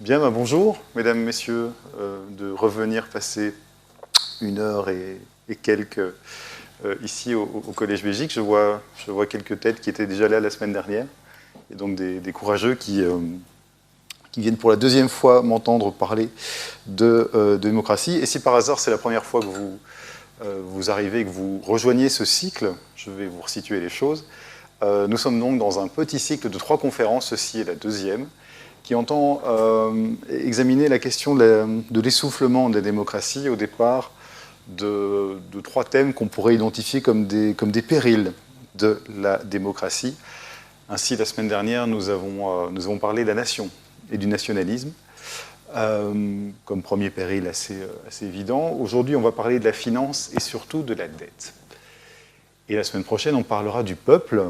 Bien, bonjour, mesdames, messieurs, de revenir passer 1 heure et quelques ici au Collège Belgique. Je vois quelques têtes qui étaient déjà là la semaine dernière, et donc des courageux qui viennent pour la deuxième fois m'entendre parler de démocratie. Et si par hasard c'est la première fois que vous arrivez, que vous rejoignez ce cycle, je vais vous resituer les choses. Nous sommes donc dans un petit cycle de 3 conférences, ceci est la deuxième, qui entend examiner la question de l'essoufflement de la démocratie, au départ de 3 thèmes qu'on pourrait identifier comme des périls de la démocratie. Ainsi, la semaine dernière, nous avons parlé de la nation et du nationalisme, comme premier péril assez évident. Aujourd'hui, on va parler de la finance et surtout de la dette. Et la semaine prochaine, on parlera du peuple.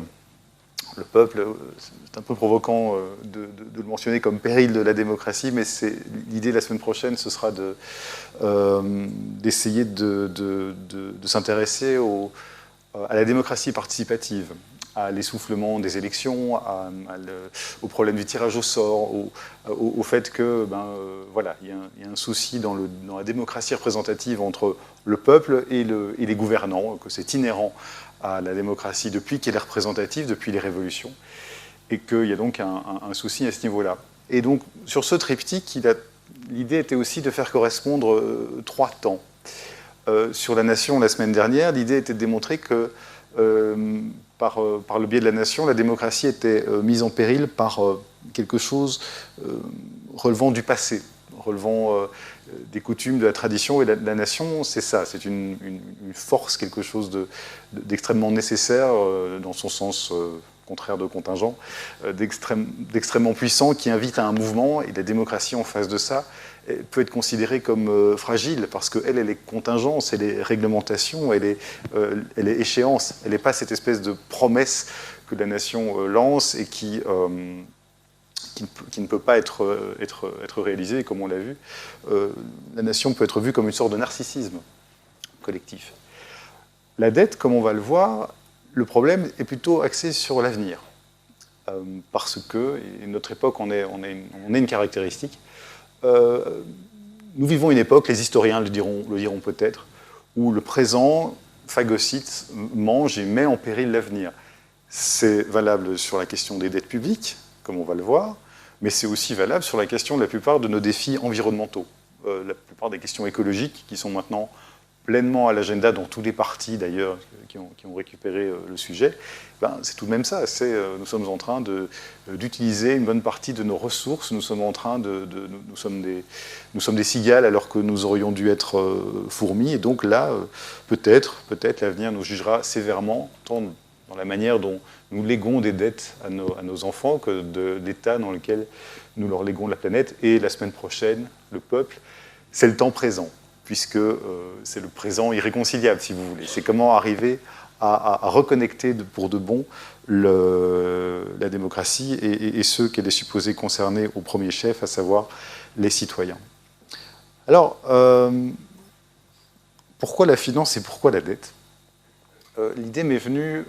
Le peuple, c'est un peu provoquant de le mentionner comme péril de la démocratie, mais l'idée la semaine prochaine, ce sera d'essayer de s'intéresser à la démocratie participative, à l'essoufflement des élections, au problème du tirage au sort, au fait que, voilà, il y a un souci dans la démocratie représentative entre le peuple et les gouvernants, que c'est inhérent à la démocratie depuis qu'elle est représentative, depuis les révolutions, et qu'il y a donc un souci à ce niveau-là. Et donc, sur ce triptyque, l'idée était aussi de faire correspondre 3 temps. Sur la nation, la semaine dernière, l'idée était de démontrer que, par le biais de la nation, la démocratie était mise en péril par quelque chose relevant du passé, relevant des coutumes, de la tradition. Et la nation, c'est ça, c'est une force, quelque chose d'extrêmement nécessaire, dans son sens contraire de contingent, d'extrêmement puissant, qui invite à un mouvement. Et la démocratie, en face de ça, peut être considérée comme fragile, parce qu'elle est contingence, elle est réglementation, elle est échéance. Elle n'est pas cette espèce de promesse que la nation lance et qui ne peut pas être réalisée, comme on l'a vu. La nation peut être vue comme une sorte de narcissisme collectif. La dette, comme on va le voir, le problème est plutôt axé sur l'avenir. Parce que, et notre époque on est une caractéristique, nous vivons une époque, les historiens le diront peut-être, où le présent phagocyte, mange et met en péril l'avenir. C'est valable sur la question des dettes publiques, comme on va le voir, mais c'est aussi valable sur la question de la plupart de nos défis environnementaux. La plupart des questions écologiques qui sont maintenant pleinement à l'agenda dans tous les partis d'ailleurs qui ont récupéré le sujet, c'est tout de même ça. Nous sommes en train d'utiliser une bonne partie de nos ressources. Nous sommes des cigales alors que nous aurions dû être fourmis. Et donc là, peut-être l'avenir nous jugera sévèrement, tant dans la manière dont nous léguons des dettes à nos enfants que de l'état dans lequel nous leur léguons la planète. Et la semaine prochaine, le peuple, c'est le temps présent, puisque c'est le présent irréconciliable, si vous voulez. C'est comment arriver à reconnecter pour de bon la démocratie et ceux qu'elle est supposée concerner au premier chef, à savoir les citoyens. Alors, pourquoi la finance et pourquoi la dette ? L'idée m'est venue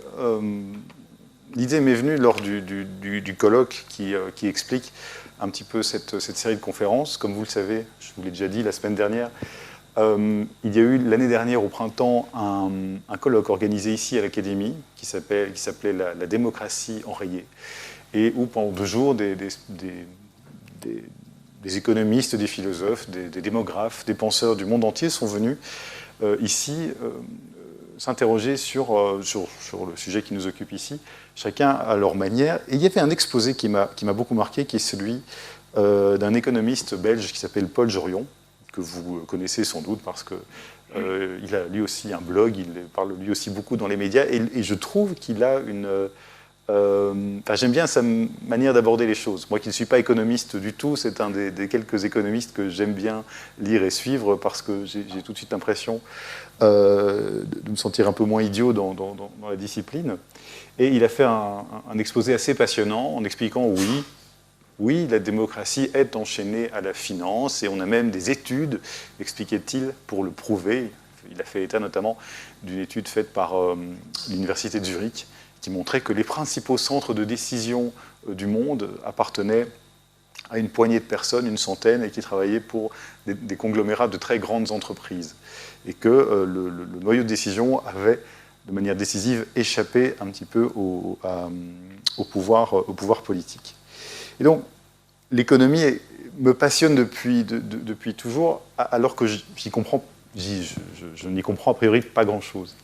lors du colloque qui explique un petit peu cette série de conférences. Comme vous le savez, je vous l'ai déjà dit la semaine dernière, il y a eu l'année dernière au printemps un colloque organisé ici à l'Académie qui s'appelait la démocratie enrayée, et où pendant 2 jours des économistes, des philosophes, des démographes, des penseurs du monde entier sont venus ici s'interroger sur le sujet qui nous occupe ici, chacun à leur manière. Et il y avait un exposé qui m'a beaucoup marqué, qui est celui d'un économiste belge qui s'appelle Paul Jorion, que vous connaissez sans doute parce qu'il a lui aussi un blog, il parle lui aussi beaucoup dans les médias, et je trouve qu'il a j'aime bien sa manière d'aborder les choses. Moi qui ne suis pas économiste du tout, c'est un des quelques économistes que j'aime bien lire et suivre parce que j'ai tout de suite l'impression de me sentir un peu moins idiot dans la discipline. Et il a fait un exposé assez passionnant en expliquant oui, la démocratie est enchaînée à la finance, et on a même des études, expliquait-il, pour le prouver. Il a fait état notamment d'une étude faite par l'université de Zurich, qui montrait que les principaux centres de décision du monde appartenaient à une poignée de personnes, une centaine, et qui travaillaient pour des conglomérats de très grandes entreprises. Et que le noyau de décision avait, de manière décisive, échappé un petit peu au pouvoir politique. Et donc, l'économie me passionne depuis toujours, alors que je n'y comprends a priori pas grand-chose.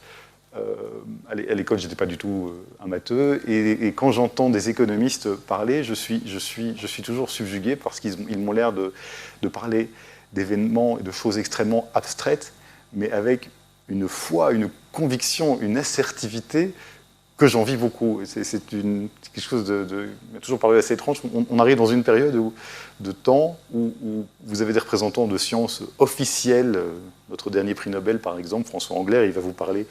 À l'école, je n'étais pas du tout un matheux, et quand j'entends des économistes parler, je suis toujours subjugué parce qu'ils m'ont l'air de parler d'événements et de choses extrêmement abstraites, mais avec une foi, une conviction, une assertivité que j'envie beaucoup. C'est quelque chose m'a toujours paru assez étrange. On arrive dans une période de temps où vous avez des représentants de sciences officielles. Notre dernier prix Nobel, par exemple, François Englert, il va vous parler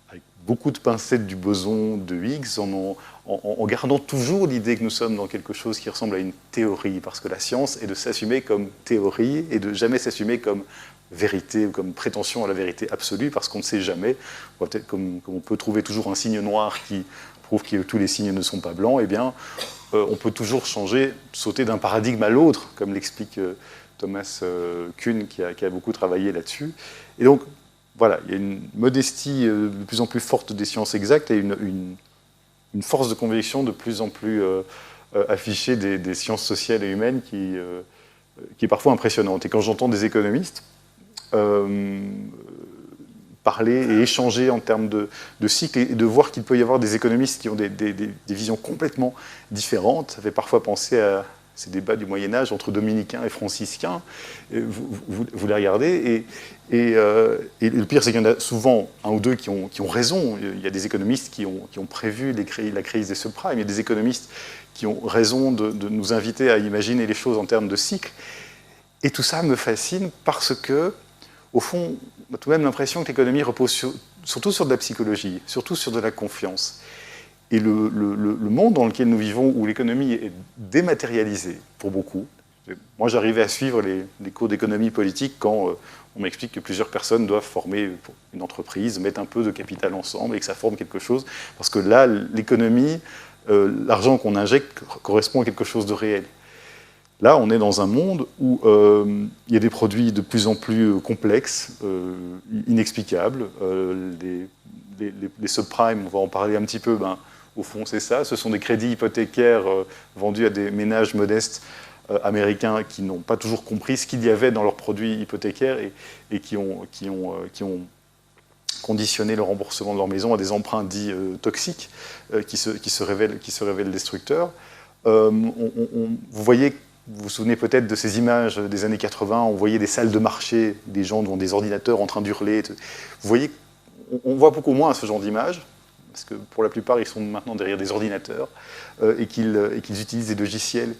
avec beaucoup de pincettes du boson de Higgs, en gardant toujours l'idée que nous sommes dans quelque chose qui ressemble à une théorie, parce que la science est de s'assumer comme théorie et de jamais s'assumer comme vérité ou comme prétention à la vérité absolue, parce qu'on ne sait jamais, comme on peut trouver toujours un signe noir qui prouve que tous les signes ne sont pas blancs, eh bien, on peut toujours changer, sauter d'un paradigme à l'autre, comme l'explique Thomas Kuhn, qui a beaucoup travaillé là-dessus. Et donc, voilà, il y a une modestie de plus en plus forte des sciences exactes et une force de conviction de plus en plus affichée des sciences sociales et humaines qui est parfois impressionnante. Et quand j'entends des économistes parler et échanger en termes de cycles, et de voir qu'il peut y avoir des économistes qui ont des visions complètement différentes, ça fait parfois penser à ces débats du Moyen-Âge entre dominicains et franciscains. Vous les regardez, et le pire, c'est qu'il y en a souvent un ou deux qui ont raison. Il y a des économistes qui ont prévu la crise des subprimes. Il y a des économistes qui ont raison de nous inviter à imaginer les choses en termes de cycles. Et tout ça me fascine parce que, au fond, on a tout de même l'impression que l'économie repose surtout sur de la psychologie, surtout sur de la confiance. Et le monde dans lequel nous vivons, où l'économie est dématérialisée pour beaucoup. Moi, j'arrivais à suivre les cours d'économie politique quand on m'explique que plusieurs personnes doivent former une entreprise, mettre un peu de capital ensemble et que ça forme quelque chose. Parce que là, l'économie, l'argent qu'on injecte correspond à quelque chose de réel. Là, on est dans un monde où il y a des produits de plus en plus complexes, inexplicables. Les subprimes, on va en parler un petit peu, au fond, c'est ça. Ce sont des crédits hypothécaires vendus à des ménages modestes américains qui n'ont pas toujours compris ce qu'il y avait dans leurs produits hypothécaires et qui ont conditionné le remboursement de leur maison à des emprunts dits toxiques qui se révèlent destructeurs. Vous voyez, vous vous souvenez peut-être de ces images des années 80, on voyait des salles de marché, des gens devant des ordinateurs en train d'hurler. Vous voyez, on voit beaucoup moins ce genre d'images, parce que pour la plupart, ils sont maintenant derrière des ordinateurs, et qu'ils utilisent des logiciels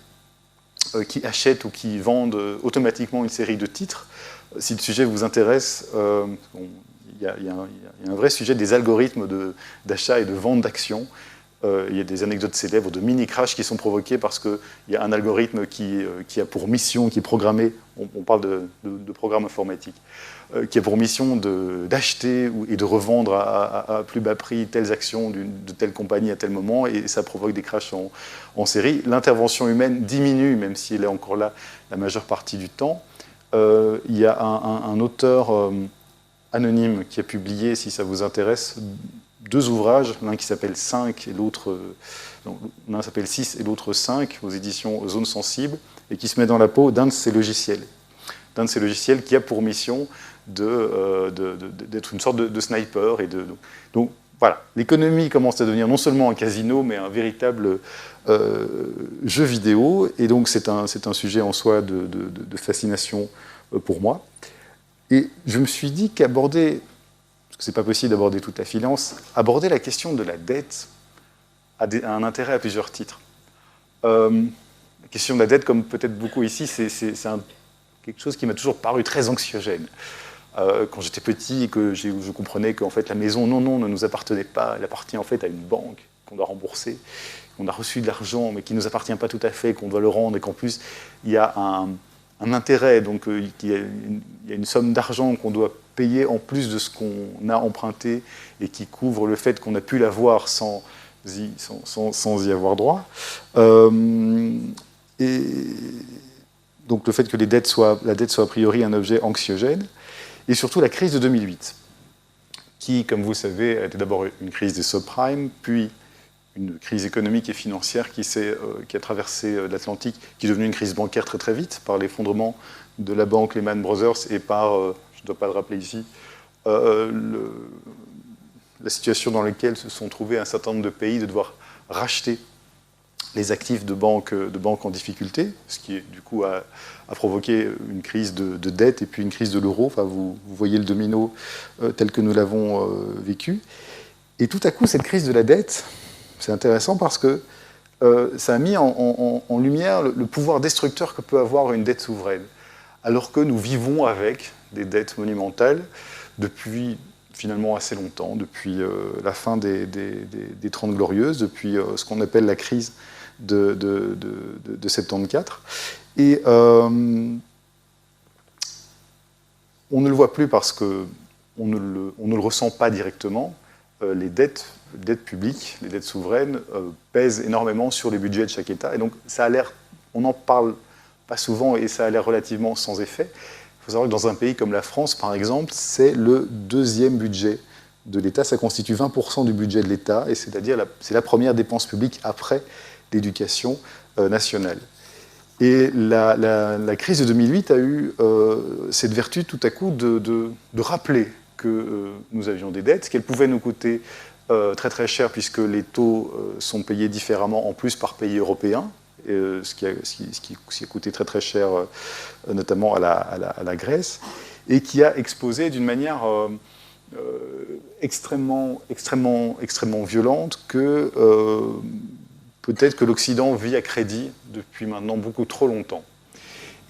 qui achètent ou qui vendent automatiquement une série de titres. Si le sujet vous intéresse, il y a un vrai sujet des algorithmes d'achat et de vente d'actions. Il y a des anecdotes célèbres de mini-crash qui sont provoquées parce qu'il y a un algorithme qui a pour mission, qui est programmé, on parle de programme informatique, qui a pour mission d'acheter et de revendre à plus bas prix telles actions de telle compagnie à tel moment, et ça provoque des crashs en série. L'intervention humaine diminue, même si elle est encore là la majeure partie du temps. Il y a un auteur anonyme qui a publié, si ça vous intéresse, 2 ouvrages, l'un qui s'appelle 5 et l'autre, l'un s'appelle 6 et l'autre 5, aux éditions Zone Sensible, et qui se met dans la peau d'un de ces logiciels. D'un de ces logiciels qui a pour mission d'être une sorte de sniper. Donc voilà, l'économie commence à devenir non seulement un casino, mais un véritable jeu vidéo, et donc c'est un sujet en soi de fascination pour moi. Et je me suis dit qu'aborder, parce que ce n'est pas possible d'aborder toute la finance, aborder la question de la dette a un intérêt à plusieurs titres. La question de la dette, comme peut-être beaucoup ici, c'est quelque chose qui m'a toujours paru très anxiogène. Quand j'étais petit et que je comprenais qu'en fait la maison, non, ne nous appartenait pas, elle appartient en fait à une banque qu'on doit rembourser, qu'on a reçu de l'argent, mais qui ne nous appartient pas tout à fait, qu'on doit le rendre, et qu'en plus il y a un intérêt, donc il y a une somme d'argent qu'on doit payer en plus de ce qu'on a emprunté et qui couvre le fait qu'on a pu l'avoir sans y avoir droit. Et donc le fait que la dette soit a priori un objet anxiogène, et surtout la crise de 2008, qui, comme vous savez, a été d'abord une crise des subprimes, puis une crise économique et financière qui a traversé l'Atlantique, qui est devenue une crise bancaire très très vite, par l'effondrement de la banque Lehman Brothers et par, je ne dois pas le rappeler ici, la situation dans laquelle se sont trouvés un certain nombre de pays de devoir racheter les actifs de banques en difficulté, ce qui du coup a provoqué une crise de dette et puis une crise de l'euro. Enfin, vous voyez le domino tel que nous l'avons vécu. Et tout à coup, cette crise de la dette, c'est intéressant parce que ça a mis en lumière le pouvoir destructeur que peut avoir une dette souveraine, alors que nous vivons avec des dettes monumentales depuis finalement assez longtemps, depuis la fin des 30 Glorieuses, depuis ce qu'on appelle la crise de 74. Et on ne le voit plus parce qu'on ne le ressent pas directement. Les dettes publiques, les dettes souveraines pèsent énormément sur les budgets de chaque État. Et donc, ça a l'air, on n'en parle pas souvent et ça a l'air relativement sans effet. Il faut savoir que dans un pays comme la France, par exemple, c'est le deuxième budget de l'État. Ça constitue 20% du budget de l'État, et c'est-à-dire c'est la première dépense publique après l'éducation nationale. Et la crise de 2008 a eu cette vertu tout à coup de rappeler que nous avions des dettes, qu'elles pouvaient nous coûter très très cher puisque les taux sont payés différemment en plus par pays européen, ce qui a coûté très très cher notamment à la Grèce, et qui a exposé d'une manière extrêmement violente que peut-être que l'Occident vit à crédit depuis maintenant beaucoup trop longtemps.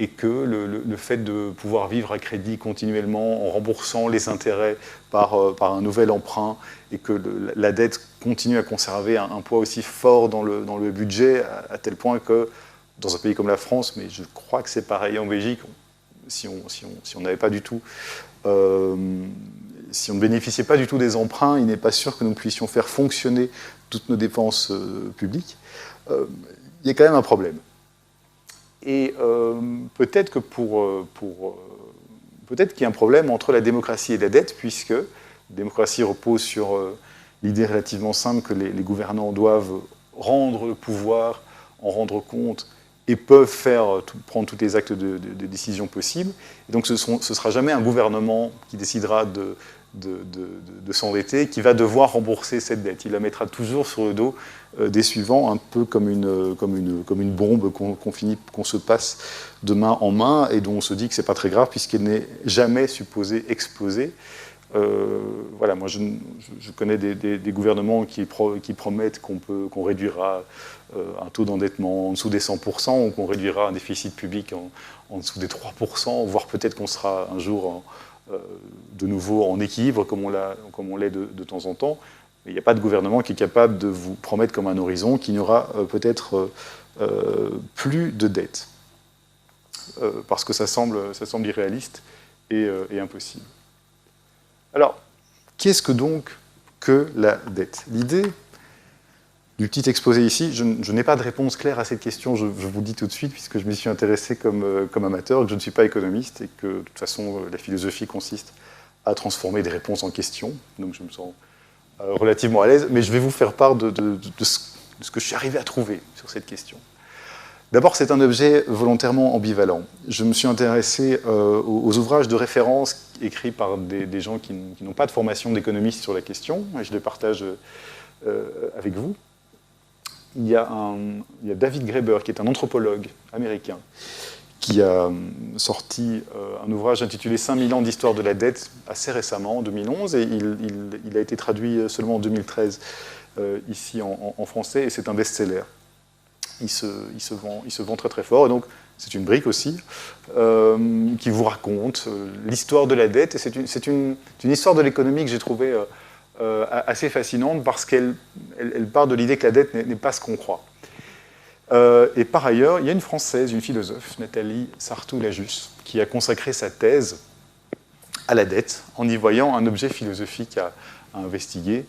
Et que le fait de pouvoir vivre à crédit continuellement en remboursant les intérêts par un nouvel emprunt, et que la dette continue à conserver un poids aussi fort dans le budget, à tel point que dans un pays comme la France, mais je crois que c'est pareil en Belgique, si on n'avait pas du tout... si on ne bénéficiait pas du tout des emprunts, il n'est pas sûr que nous puissions faire fonctionner toutes nos dépenses publiques. Il y a quand même un problème. Et peut-être qu'il y a un problème entre la démocratie et la dette, puisque la démocratie repose sur l'idée relativement simple que les gouvernants doivent rendre le pouvoir, en rendre compte, et peuvent prendre tous les actes de décision possibles. Et donc ce ne sera jamais un gouvernement qui décidera de s'endetter, qui va devoir rembourser cette dette. Il la mettra toujours sur le dos des suivants, un peu comme une bombe qu'on se passe de main en main et dont on se dit que ce n'est pas très grave puisqu'elle n'est jamais supposée exploser. Voilà, moi je connais des gouvernements qui promettent qu'on réduira un taux d'endettement en dessous des 100%, ou qu'on réduira un déficit public en dessous des 3%, voire peut-être qu'on sera un jour de nouveau en équilibre, comme on l'est de temps en temps. Mais il n'y a pas de gouvernement qui est capable de vous promettre comme un horizon qu'il n'y aura peut-être plus de dette. Parce que ça semble irréaliste et impossible. Alors, qu'est-ce que donc que la dette? L'idée du petit exposé ici, je n'ai pas de réponse claire à cette question, je vous le dis tout de suite, puisque je m'y suis intéressé comme amateur, que je ne suis pas économiste, et que de toute façon, la philosophie consiste à transformer des réponses en questions, donc je me sens relativement à l'aise, mais je vais vous faire part de ce que je suis arrivé à trouver sur cette question. D'abord, c'est un objet volontairement ambivalent. Je me suis intéressé aux ouvrages de référence écrits par des gens qui n'ont pas de formation d'économiste sur la question, et je les partage avec vous. Il y a David Graeber, qui est un anthropologue américain, qui a sorti un ouvrage intitulé « 5000 ans d'histoire de la dette » assez récemment, en 2011, et il a été traduit seulement en 2013 ici en français, et c'est un best-seller. Il se vend très très fort, et donc c'est une brique aussi, qui vous raconte l'histoire de la dette, et c'est une histoire de l'économie que j'ai trouvée assez fascinante, parce qu'elle part de l'idée que la dette n'est pas ce qu'on croit. Et par ailleurs, il y a une Française, une philosophe, Nathalie Sarthou-Lajus, qui a consacré sa thèse à la dette, en y voyant un objet philosophique à investiguer.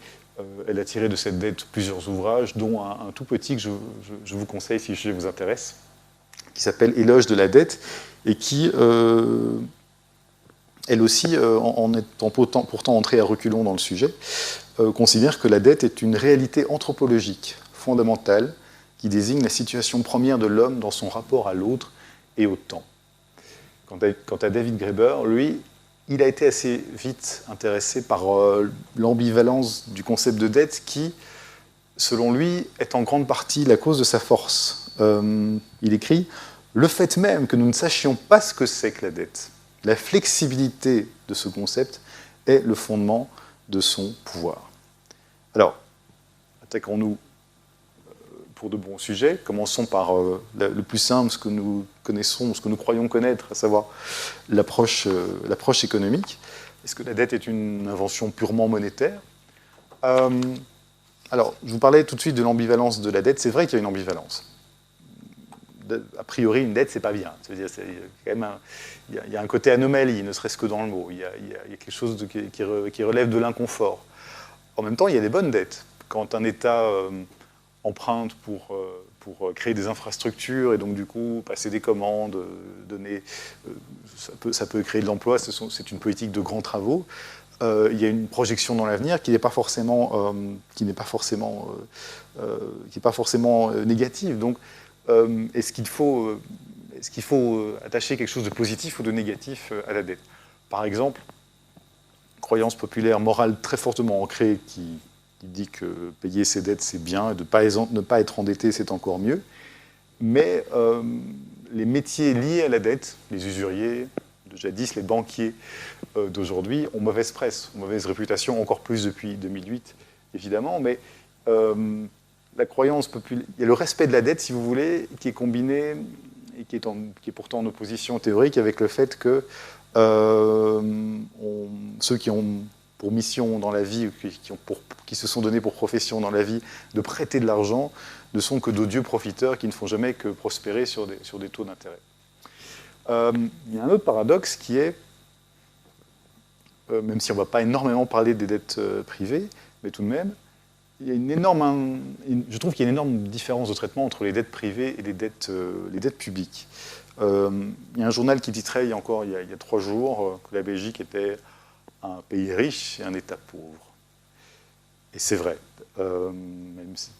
Elle a tiré de cette dette plusieurs ouvrages, dont un tout petit que je vous conseille si le sujet vous intéresse, qui s'appelle Éloge de la dette, et qui, elle aussi, en étant pourtant entrée à reculons dans le sujet, considère que la dette est une réalité anthropologique fondamentale qui désigne la situation première de l'homme dans son rapport à l'autre et au temps. Quant à David Graeber, lui, il a été assez vite intéressé par l'ambivalence du concept de dette qui, selon lui, est en grande partie la cause de sa force. Il écrit « Le fait même que nous ne sachions pas ce que c'est que la dette, la flexibilité de ce concept est le fondement de son pouvoir. » Alors, attaquons-nous pour de bons sujets. Commençons par le plus simple, ce que nous connaissons, ce que nous croyons connaître, à savoir l'approche économique. Est-ce que la dette est une invention purement monétaire? Alors, je vous parlais tout de suite de l'ambivalence de la dette. C'est vrai qu'il y a une ambivalence. A priori, une dette, c'est pas bien. C'est-à-dire, il y a un côté anomalie, ne serait-ce que dans le mot. Il y a quelque chose qui relève de l'inconfort. En même temps, il y a des bonnes dettes. Quand un État emprunte pour créer des infrastructures et donc du coup passer des commandes, ça peut créer de l'emploi, c'est une politique de grands travaux. Il y a une projection dans l'avenir qui n'est pas forcément, négative. Donc, est-ce qu'il faut attacher quelque chose de positif ou de négatif à la dette? Par exemple, croyance populaire morale très fortement ancrée qui dit que payer ses dettes, c'est bien, et ne pas être endetté, c'est encore mieux. Mais les métiers liés à la dette, les usuriers de jadis, les banquiers d'aujourd'hui, ont mauvaise presse, ont mauvaise réputation, encore plus depuis 2008, évidemment. Mais la croyance populaire, il y a le respect de la dette, si vous voulez, qui est combiné et qui est pourtant en opposition théorique avec le fait que ceux qui ont pour mission dans la vie, qui se sont donnés pour profession dans la vie de prêter de l'argent, ne sont que d'odieux profiteurs qui ne font jamais que prospérer sur des taux d'intérêt. Il y a un autre paradoxe qui est, même si on ne va pas énormément parler des dettes privées, mais tout de même, il y a je trouve qu'il y a une énorme différence de traitement entre les dettes privées et les dettes publiques. Il y a un journal qui titrait il y a 3 jours que la Belgique était un pays riche et un État pauvre. Et c'est vrai. Même si,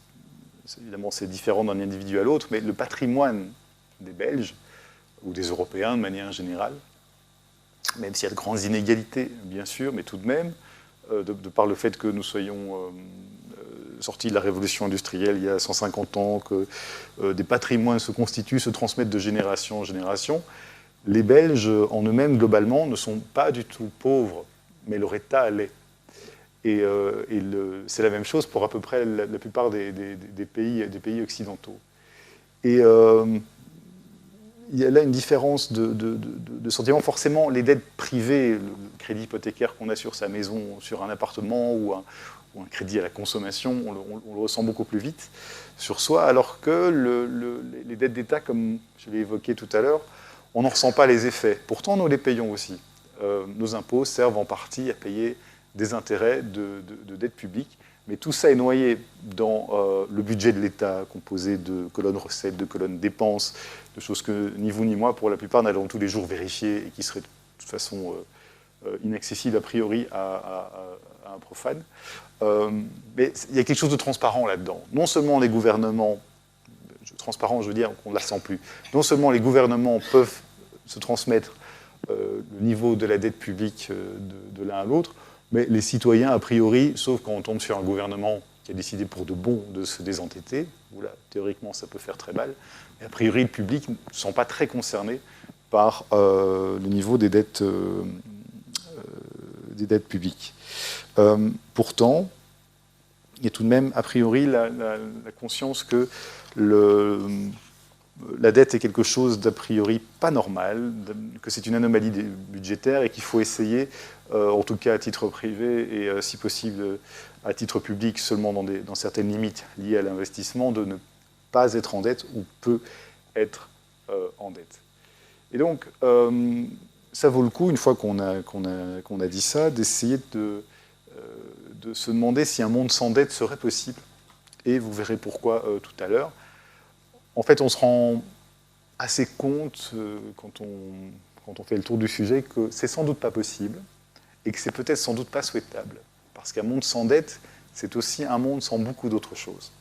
évidemment, c'est différent d'un individu à l'autre, mais le patrimoine des Belges, ou des Européens de manière générale, même s'il y a de grandes inégalités, bien sûr, mais tout de même, de par le fait que nous soyons sortis de la révolution industrielle il y a 150 ans, que des patrimoines se constituent, se transmettent de génération en génération, les Belges, en eux-mêmes, globalement, ne sont pas du tout pauvres, mais leur État l'est. Et c'est la même chose pour à peu près la plupart des pays occidentaux. Et il y a là une différence de sentiment. Forcément, les dettes privées, le crédit hypothécaire qu'on a sur sa maison, sur un appartement ou un crédit à la consommation, on le ressent beaucoup plus vite sur soi, alors que les dettes d'État, comme je l'ai évoqué tout à l'heure, on n'en ressent pas les effets. Pourtant, nous les payons aussi. Nos impôts servent en partie à payer des intérêts de dette publique, mais tout ça est noyé dans le budget de l'État, composé de colonnes recettes, de colonnes dépenses, de choses que ni vous ni moi, pour la plupart, n'allons tous les jours vérifier et qui seraient de toute façon inaccessibles a priori à un profane. Mais il y a quelque chose de transparent là-dedans. Non seulement les gouvernements, transparent, je veux dire qu'on ne la sent plus, non seulement les gouvernements peuvent se transmettre le niveau de la dette publique de l'un à l'autre, mais les citoyens, a priori, sauf quand on tombe sur un gouvernement qui a décidé pour de bon de se désendetter, où là, théoriquement, ça peut faire très mal, mais a priori, le public ne sont pas très concernés par le niveau des dettes publiques. Pourtant, il y a tout de même, a priori, la conscience que la dette est quelque chose d'a priori pas normal, que c'est une anomalie budgétaire et qu'il faut essayer, en tout cas à titre privé et si possible à titre public seulement dans certaines limites liées à l'investissement, de ne pas être en dette ou peu être en dette. Et donc, ça vaut le coup, une fois qu'on a dit ça, d'essayer de se demander si un monde sans dette serait possible. Et vous verrez pourquoi tout à l'heure. En fait, on se rend assez compte, quand on fait le tour du sujet, que c'est sans doute pas possible et que c'est peut-être sans doute pas souhaitable. Parce qu'un monde sans dette, c'est aussi un monde sans beaucoup d'autres choses.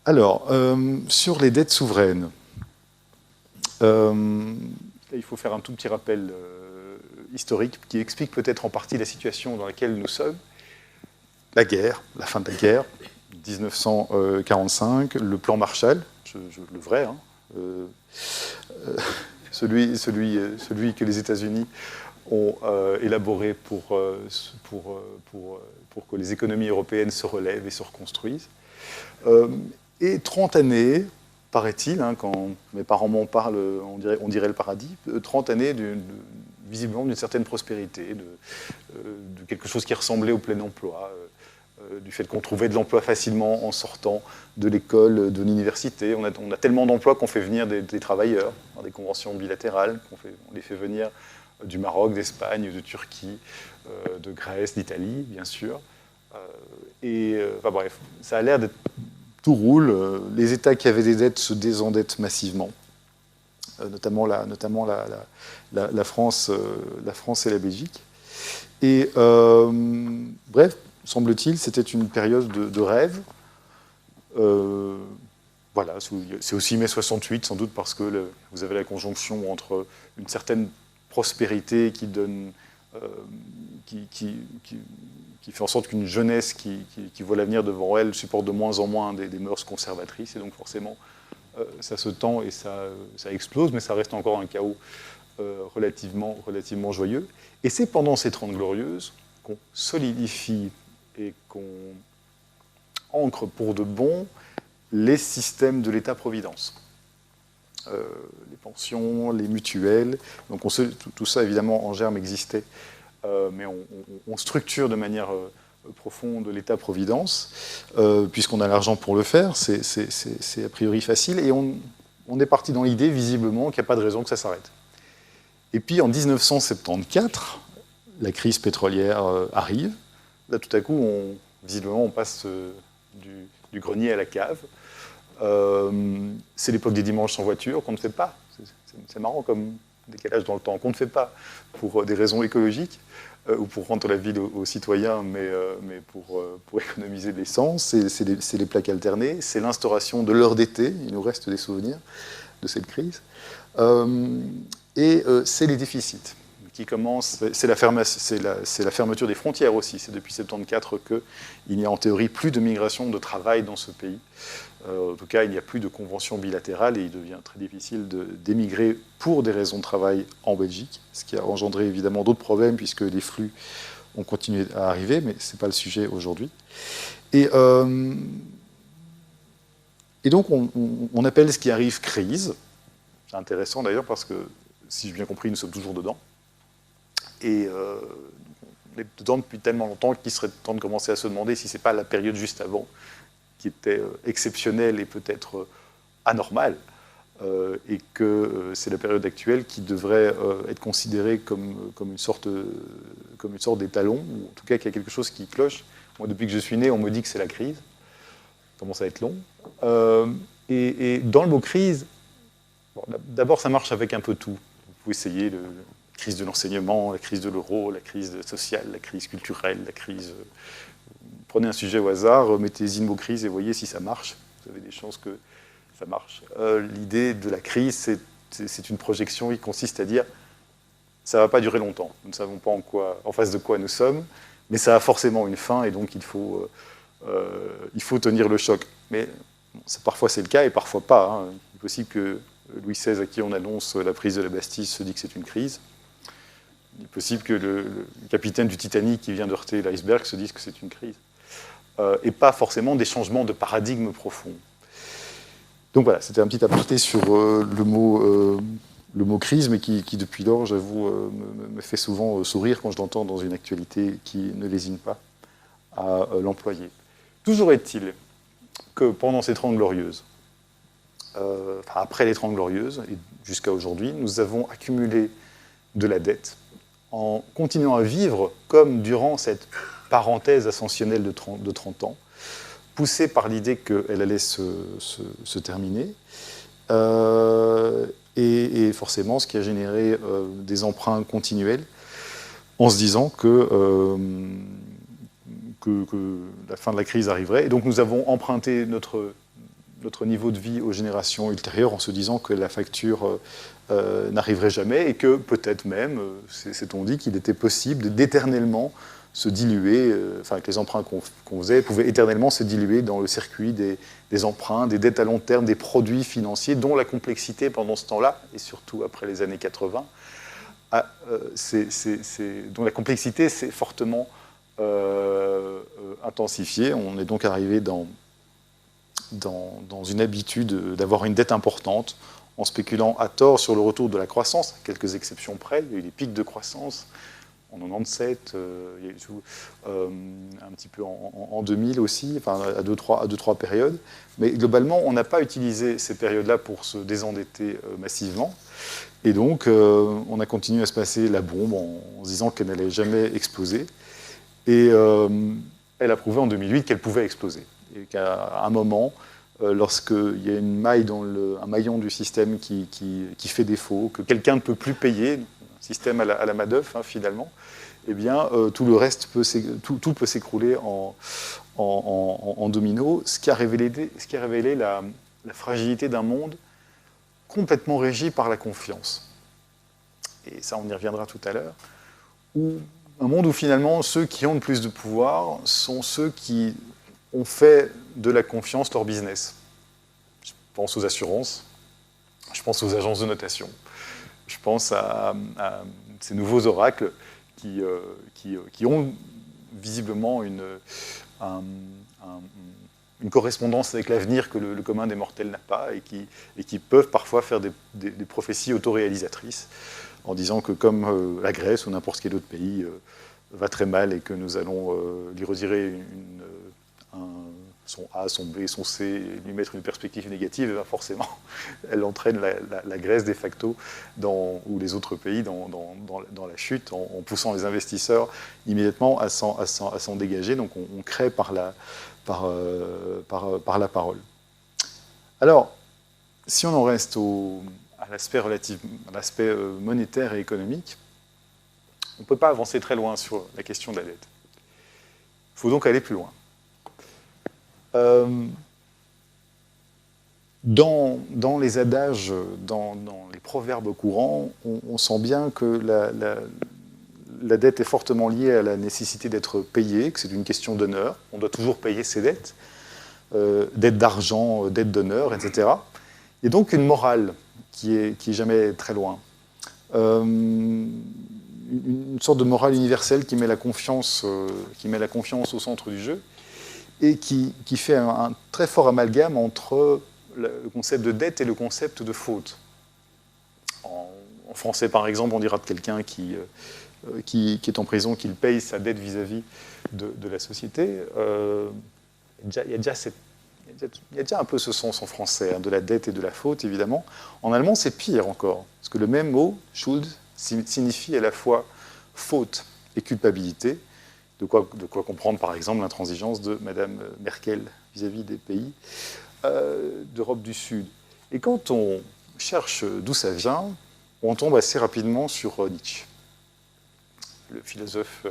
Alors, sur les dettes souveraines, il faut faire un tout petit rappel historique qui explique peut-être en partie la situation dans laquelle nous sommes. La guerre, la fin de la guerre, 1945, le plan Marshall, le vrai, hein, celui que les États-Unis ont élaboré pour que les économies européennes se relèvent et se reconstruisent. Et 30 années, paraît-il, hein, quand mes parents m'en parlent, on dirait le paradis, 30 années visiblement d'une certaine prospérité, de quelque chose qui ressemblait au plein emploi, du fait qu'on trouvait de l'emploi facilement en sortant de l'école, de l'université. On a tellement d'emplois qu'on fait venir des travailleurs dans des conventions bilatérales, on les fait venir du Maroc, d'Espagne, de Turquie, de Grèce, d'Italie, bien sûr. Enfin bref, ça a l'air d'être... Tout roule. Les États qui avaient des dettes se désendettent massivement, notamment la France et la Belgique. Et bref, semble-t-il, c'était une période de rêve. Voilà, c'est aussi mai 68, sans doute parce que vous avez la conjonction entre une certaine prospérité qui donne, qui fait en sorte qu'une jeunesse qui voit l'avenir devant elle supporte de moins en moins des mœurs conservatrices, et donc forcément ça se tend et ça explose, mais ça reste encore un chaos relativement joyeux. Et c'est pendant ces 30 Glorieuses qu'on solidifie et qu'on ancre pour de bon les systèmes de l'État-providence. Les pensions, les mutuelles, donc tout ça évidemment en germe existait, mais on structure de manière profonde l'État-providence, puisqu'on a l'argent pour le faire, c'est a priori facile, et on est parti dans l'idée visiblement qu'il n'y a pas de raison que ça s'arrête. Et puis en 1974, la crise pétrolière arrive, là tout à coup, visiblement on passe du grenier à la cave. C'est l'époque des dimanches sans voiture qu'on ne fait pas. C'est marrant comme décalage dans le temps, qu'on ne fait pas pour des raisons écologiques ou pour rendre la ville aux citoyens, mais pour économiser de l'essence. C'est les plaques alternées, c'est l'instauration de l'heure d'été, il nous reste des souvenirs de cette crise. Et c'est les déficits qui commencent, c'est la fermeture des frontières aussi. C'est depuis 1974 qu'il n'y a en théorie plus de migration de travail dans ce pays. En tout cas, il n'y a plus de convention bilatérale et il devient très difficile d'émigrer pour des raisons de travail en Belgique, ce qui a engendré évidemment d'autres problèmes puisque les flux ont continué à arriver, mais ce n'est pas le sujet aujourd'hui. Et donc, on appelle ce qui arrive crise. C'est intéressant d'ailleurs parce que, si j'ai bien compris, nous sommes toujours dedans. Et on est dedans depuis tellement longtemps qu'il serait temps de commencer à se demander si ce n'est pas la période juste avant qui était exceptionnelle et peut-être anormale, et que c'est la période actuelle qui devrait être considérée comme une sorte d'étalon, ou en tout cas qu'il y a quelque chose qui cloche. Moi, depuis que je suis né, on me dit que c'est la crise. Ça commence à être long. Et dans le mot crise, bon, d'abord, ça marche avec un peu tout. Vous pouvez essayer la crise de l'enseignement, la crise de l'euro, la crise sociale, la crise culturelle, la crise... Prenez un sujet au hasard, mettez-y le mot crise et voyez si ça marche. Vous avez des chances que ça marche. L'idée de la crise, c'est une projection qui consiste à dire ça ne va pas durer longtemps. Nous ne savons pas en face de quoi nous sommes, mais ça a forcément une fin et donc il faut tenir le choc. Mais parfois c'est le cas et parfois pas. Hein. Il est possible que Louis XVI, à qui on annonce la prise de la Bastille, se dit que c'est une crise. Il est possible que le capitaine du Titanic qui vient de heurter l'iceberg se dise que c'est une crise. Et pas forcément des changements de paradigme profonds. Donc voilà, c'était un petit aparté sur le mot crise, mais qui depuis lors, j'avoue, me fait souvent sourire quand je l'entends dans une actualité qui ne lésine pas à l'employer. Toujours est-il que pendant ces 30 Glorieuses, après les 30 Glorieuses, et jusqu'à aujourd'hui, nous avons accumulé de la dette en continuant à vivre comme durant cette parenthèse ascensionnelle de 30 ans, poussée par l'idée qu'elle allait se terminer. et forcément ce qui a généré des emprunts continuels, en se disant que la fin de la crise arriverait. Et donc nous avons emprunté notre niveau de vie aux générations ultérieures en se disant que la facture n'arriverait jamais et que peut-être même, c'est-on dit, qu'il était possible d'éternellement se diluer, enfin que les emprunts qu'on faisait pouvaient éternellement se diluer dans le circuit des emprunts, des dettes à long terme, des produits financiers dont la complexité pendant ce temps-là, et surtout après les années 80, dont la complexité s'est fortement intensifiée. On est donc arrivé dans une habitude d'avoir une dette importante en spéculant à tort sur le retour de la croissance, à quelques exceptions près. Il y a eu des pics de croissance en 97, il y a eu un petit peu en 2000 aussi, enfin à deux, trois périodes. Mais globalement, on n'a pas utilisé ces périodes-là pour se désendetter massivement. Et donc, on a continué à se passer la bombe en se disant qu'elle n'allait jamais exploser. Et elle a prouvé en 2008 qu'elle pouvait exploser. Et qu'à un moment, lorsqu'il y a une maille un maillon du système qui fait défaut, que quelqu'un ne peut plus payer, un système à la Madoff, hein, finalement, eh bien, tout le reste tout peut s'écrouler en domino, ce qui a révélé la fragilité d'un monde complètement régi par la confiance. Et ça, on y reviendra tout à l'heure. Un monde où finalement, ceux qui ont le plus de pouvoir sont ceux qui ont fait de la confiance leur business. Je pense aux assurances, je pense aux agences de notation, je pense à ces nouveaux oracles qui ont visiblement une correspondance avec l'avenir que le commun des mortels n'a pas et qui peuvent parfois faire des prophéties autoréalisatrices en disant que comme la Grèce ou n'importe quel autre pays va très mal et que nous allons lui retirer son A, son B, son C, et lui mettre une perspective négative, et bien forcément, elle entraîne la Grèce de facto ou les autres pays dans la chute, en poussant les investisseurs immédiatement à s'en dégager. Donc on crée par la parole. Alors, si on en reste à l'aspect monétaire et économique, on ne peut pas avancer très loin sur la question de la dette. Il faut donc aller plus loin. Dans les adages, dans les proverbes courants, on sent bien que la dette est fortement liée à la nécessité d'être payée, que c'est une question d'honneur. On doit toujours payer ses dettes, dette d'argent, dette d'honneur, etc. Il y a donc une morale qui est jamais très loin. Une sorte de morale universelle qui met la confiance au centre du jeu et qui fait un très fort amalgame entre le concept de dette et le concept de faute. En français, par exemple, on dira de quelqu'un qui est en prison qu'il paye sa dette vis-à-vis de la société. Il y a déjà un peu ce sens en français, hein, de la dette et de la faute, évidemment. En allemand, c'est pire encore, parce que le même mot, Schuld, signifie à la fois faute et culpabilité. De quoi comprendre, par exemple, l'intransigeance de Mme Merkel vis-à-vis des pays d'Europe du Sud. Et quand on cherche d'où ça vient, on tombe assez rapidement sur Nietzsche, le philosophe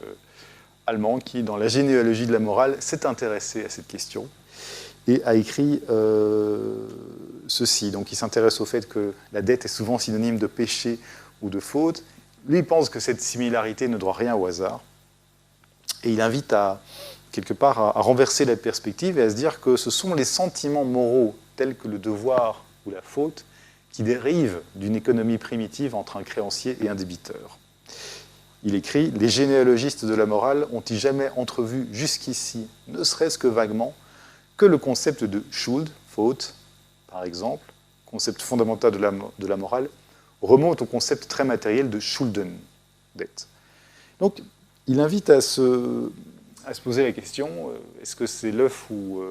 allemand qui, dans la généalogie de la morale, s'est intéressé à cette question et a écrit ceci. Donc il s'intéresse au fait que la dette est souvent synonyme de péché ou de faute. Lui, il pense que cette similarité ne doit rien au hasard. Et il invite quelque part à renverser la perspective et à se dire que ce sont les sentiments moraux, tels que le devoir ou la faute, qui dérivent d'une économie primitive entre un créancier et un débiteur. Il écrit « Les généalogistes de la morale ont-ils jamais entrevu jusqu'ici, ne serait-ce que vaguement, que le concept de Schuld, faute, par exemple, concept fondamental de la morale, remonte au concept très matériel de Schulden, dette. » Donc, il invite à se poser la question, est-ce que c'est l'œuf ou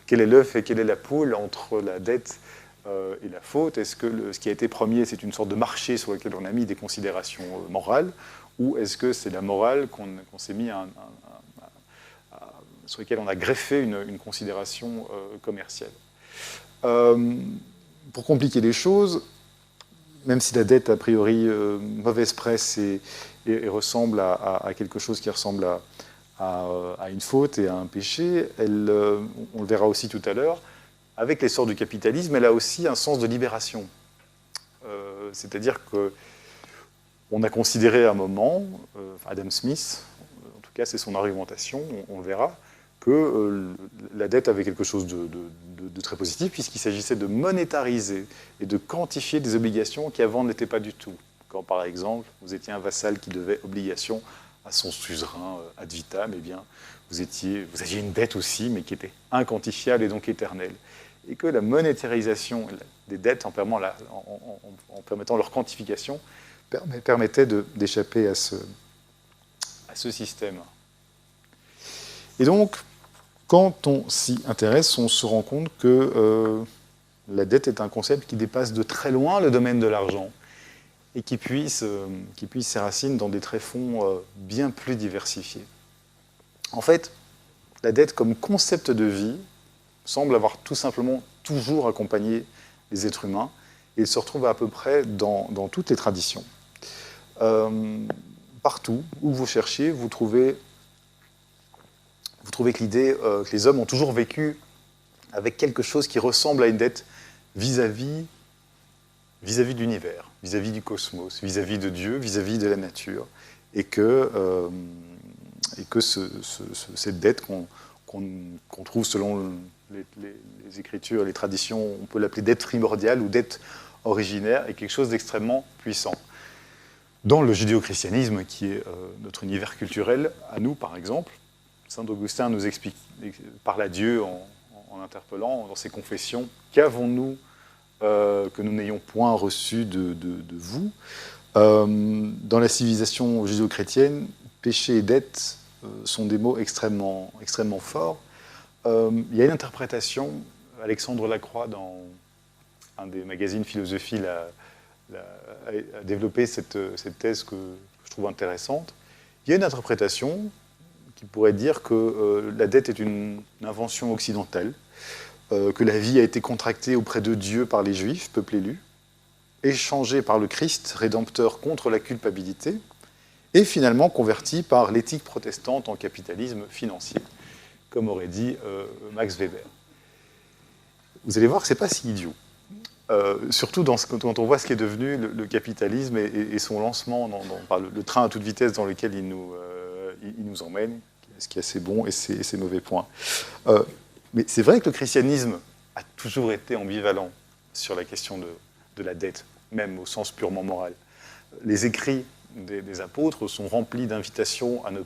quel est l'œuf et quelle est la poule entre la dette et la faute? Est-ce que ce qui a été premier, c'est une sorte de marché sur lequel on a mis des considérations morales, ou est-ce que c'est la morale qu'on s'est mis sur laquelle on a greffé une considération commerciale? pour compliquer les choses, même si la dette, a priori, mauvaise presse et ressemble à quelque chose qui ressemble à une faute et à un péché, on le verra aussi tout à l'heure, avec l'essor du capitalisme, elle a aussi un sens de libération. C'est-à-dire qu'on a considéré à un moment, Adam Smith, en tout cas c'est son argumentation, on le verra, que la dette avait quelque chose de très positif, puisqu'il s'agissait de monétariser et de quantifier des obligations qui avant n'étaient pas du tout. Quand par exemple, vous étiez un vassal qui devait obligation à son suzerain ad vitam, eh bien, vous aviez une dette aussi, mais qui était inquantifiable et donc éternelle. Et que la monétarisation des dettes, en permettant leur quantification, permettait d'échapper à ce système. Et donc, quand on s'y intéresse, on se rend compte que la dette est un concept qui dépasse de très loin le domaine de l'argent et qui puise ses racines dans des tréfonds bien plus diversifiés. En fait, la dette comme concept de vie semble avoir tout simplement toujours accompagné les êtres humains et il se retrouve à peu près dans toutes les traditions. Partout où vous cherchez, vous trouvez que l'idée que les hommes ont toujours vécu avec quelque chose qui ressemble à une dette vis-à-vis de l'univers, vis-à-vis du cosmos, vis-à-vis de Dieu, vis-à-vis de la nature, et que cette dette qu'on trouve selon les Écritures, les traditions, on peut l'appeler dette primordiale ou dette originaire, est quelque chose d'extrêmement puissant. Dans le judéo-christianisme, qui est notre univers culturel, à nous par exemple, saint Augustin nous explique, parle à Dieu en interpellant dans ses confessions, qu'avons-nous que nous n'ayons point reçu de vous. Dans la civilisation judéo-chrétienne, péché et dette sont des mots extrêmement forts. Il y a une interprétation, Alexandre Lacroix, dans un des magazines Philosophie, a développé cette thèse que je trouve intéressante. Il y a une interprétation qui pourrait dire que la dette est une invention occidentale, que la vie a été contractée auprès de Dieu par les Juifs, peuple élu, échangée par le Christ, rédempteur contre la culpabilité, et finalement convertie par l'éthique protestante en capitalisme financier, comme aurait dit Max Weber. Vous allez voir que ce n'est pas si idiot. Surtout quand on voit ce qui est devenu le capitalisme et son lancement par le train à toute vitesse dans lequel il nous emmène, ce qui est assez bon et ses mauvais points. Mais c'est vrai que le christianisme a toujours été ambivalent sur la question de la dette, même au sens purement moral. Les écrits des apôtres sont remplis d'invitations à ne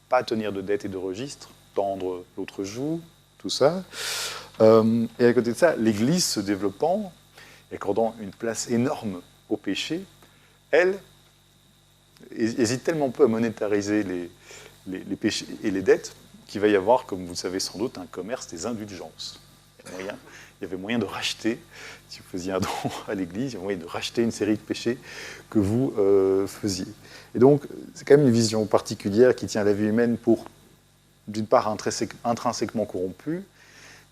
pas tenir de dette et de registre, tendre l'autre joue, tout ça. Et à côté de ça, l'Église se développant et accordant une place énorme au péché, elle hésite tellement peu à monétariser les péchés et les dettes qu'il va y avoir, comme vous le savez sans doute, un commerce des indulgences. Il y avait moyen de racheter, si vous faisiez un don à l'Église, il y avait moyen de racheter une série de péchés que vous faisiez. Et donc, c'est quand même une vision particulière qui tient la vie humaine pour, d'une part, intrinsèquement corrompue,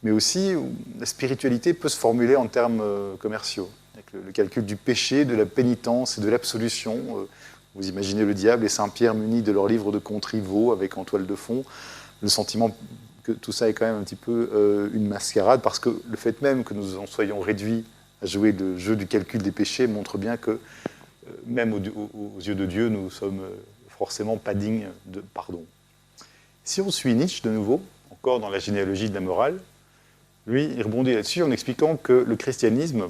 mais aussi où la spiritualité peut se formuler en termes commerciaux, avec le calcul du péché, de la pénitence et de l'absolution. Vous imaginez le diable et Saint-Pierre munis de leur livre de contes rivaux avec en toile de fond, le sentiment que tout ça est quand même un petit peu une mascarade, parce que le fait même que nous en soyons réduits à jouer le jeu du calcul des péchés montre bien que, même aux yeux de Dieu, nous ne sommes forcément pas dignes de pardon. Si on suit Nietzsche de nouveau, encore dans la généalogie de la morale, lui, il rebondit là-dessus en expliquant que le christianisme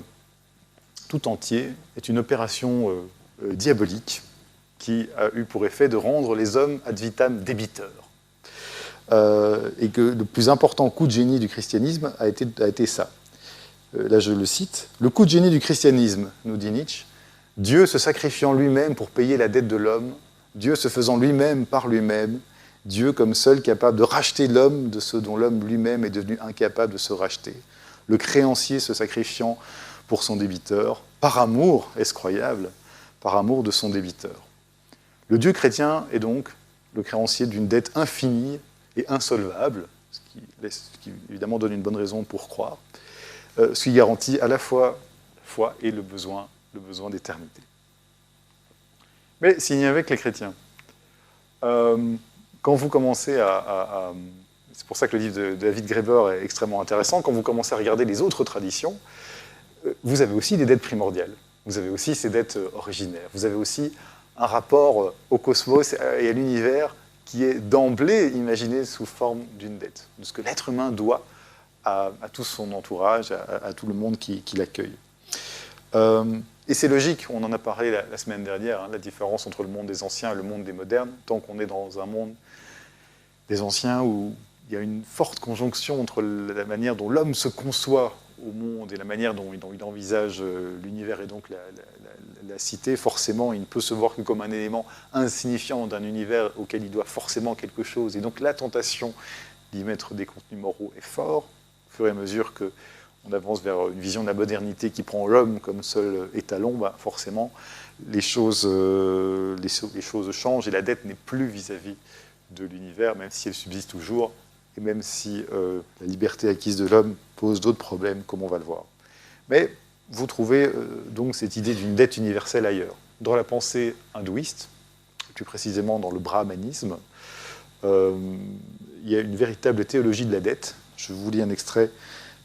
tout entier est une opération diabolique qui a eu pour effet de rendre les hommes ad vitam débiteurs. Et que le plus important coup de génie du christianisme a été ça. Là, je le cite. « Le coup de génie du christianisme, nous dit Nietzsche, Dieu se sacrifiant lui-même pour payer la dette de l'homme, Dieu se faisant lui-même par lui-même, Dieu comme seul capable de racheter l'homme de ce dont l'homme lui-même est devenu incapable de se racheter. Le créancier se sacrifiant pour son débiteur, par amour, est-ce croyable, par amour de son débiteur. Le Dieu chrétien est donc le créancier d'une dette infinie et insolvable, ce qui évidemment donne une bonne raison pour croire, ce qui garantit à la fois foi et le besoin d'éternité. Mais s'il n'y avait que les chrétiens, quand vous commencez c'est pour ça que le livre de David Graeber est extrêmement intéressant, quand vous commencez à regarder les autres traditions, vous avez aussi des dettes primordiales, vous avez aussi ces dettes originaires, vous avez aussi un rapport au cosmos et à l'univers qui est d'emblée imaginé sous forme d'une dette, de ce que l'être humain doit à tout son entourage, à tout le monde qui l'accueille. Et c'est logique, on en a parlé la semaine dernière, hein, la différence entre le monde des anciens et le monde des modernes, tant qu'on est dans un monde des anciens où il y a une forte conjonction entre la manière dont l'homme se conçoit au monde et la manière dont il envisage l'univers et donc la cité, forcément, il ne peut se voir que comme un élément insignifiant d'un univers auquel il doit forcément quelque chose. Et donc la tentation d'y mettre des contenus moraux est forte, au fur et à mesure qu'on avance vers une vision de la modernité qui prend l'homme comme seul étalon, bah forcément, les choses changent et la dette n'est plus vis-à-vis de l'univers, même si elle subsiste toujours, et même si la liberté acquise de l'homme pose d'autres problèmes, comme on va le voir. Mais vous trouvez donc cette idée d'une dette universelle ailleurs. Dans la pensée hindouiste, plus précisément dans le brahmanisme, il y a une véritable théologie de la dette. Je vous lis un extrait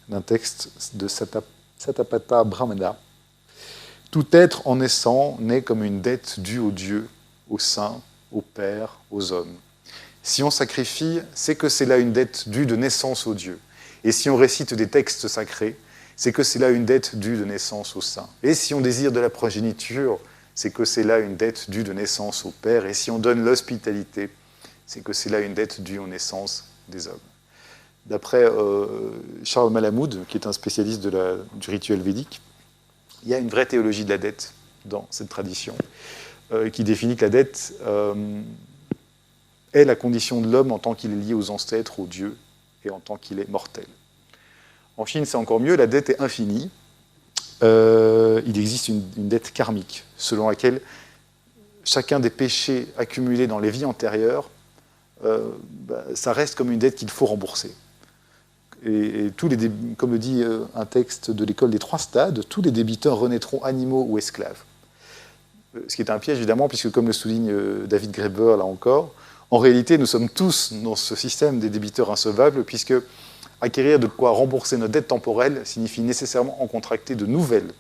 d'un texte de Satapatha Brahmana. « Tout être en naissant naît comme une dette due aux dieux, aux saints, aux pères, aux hommes. Si on sacrifie, c'est que c'est là une dette due de naissance aux dieux. Et si on récite des textes sacrés, c'est que c'est là une dette due de naissance aux saints. Et si on désire de la progéniture, c'est que c'est là une dette due de naissance au Père. Et si on donne l'hospitalité, c'est que c'est là une dette due aux naissances des hommes. » D'après Charles Malamud, qui est un spécialiste du rituel védique, il y a une vraie théologie de la dette dans cette tradition, qui définit que la dette est la condition de l'homme en tant qu'il est lié aux ancêtres, aux dieux, et en tant qu'il est mortel. En Chine, c'est encore mieux, la dette est infinie. Il existe une dette karmique, selon laquelle chacun des péchés accumulés dans les vies antérieures, ça reste comme une dette qu'il faut rembourser. Et comme le dit un texte de l'école des 3 stades, tous les débiteurs renaîtront animaux ou esclaves. Ce qui est un piège, évidemment, puisque comme le souligne David Graeber, là encore, en réalité, nous sommes tous dans ce système des débiteurs insolvables, puisque acquérir de quoi rembourser notre dette temporelle signifie nécessairement en contracter de nouvelles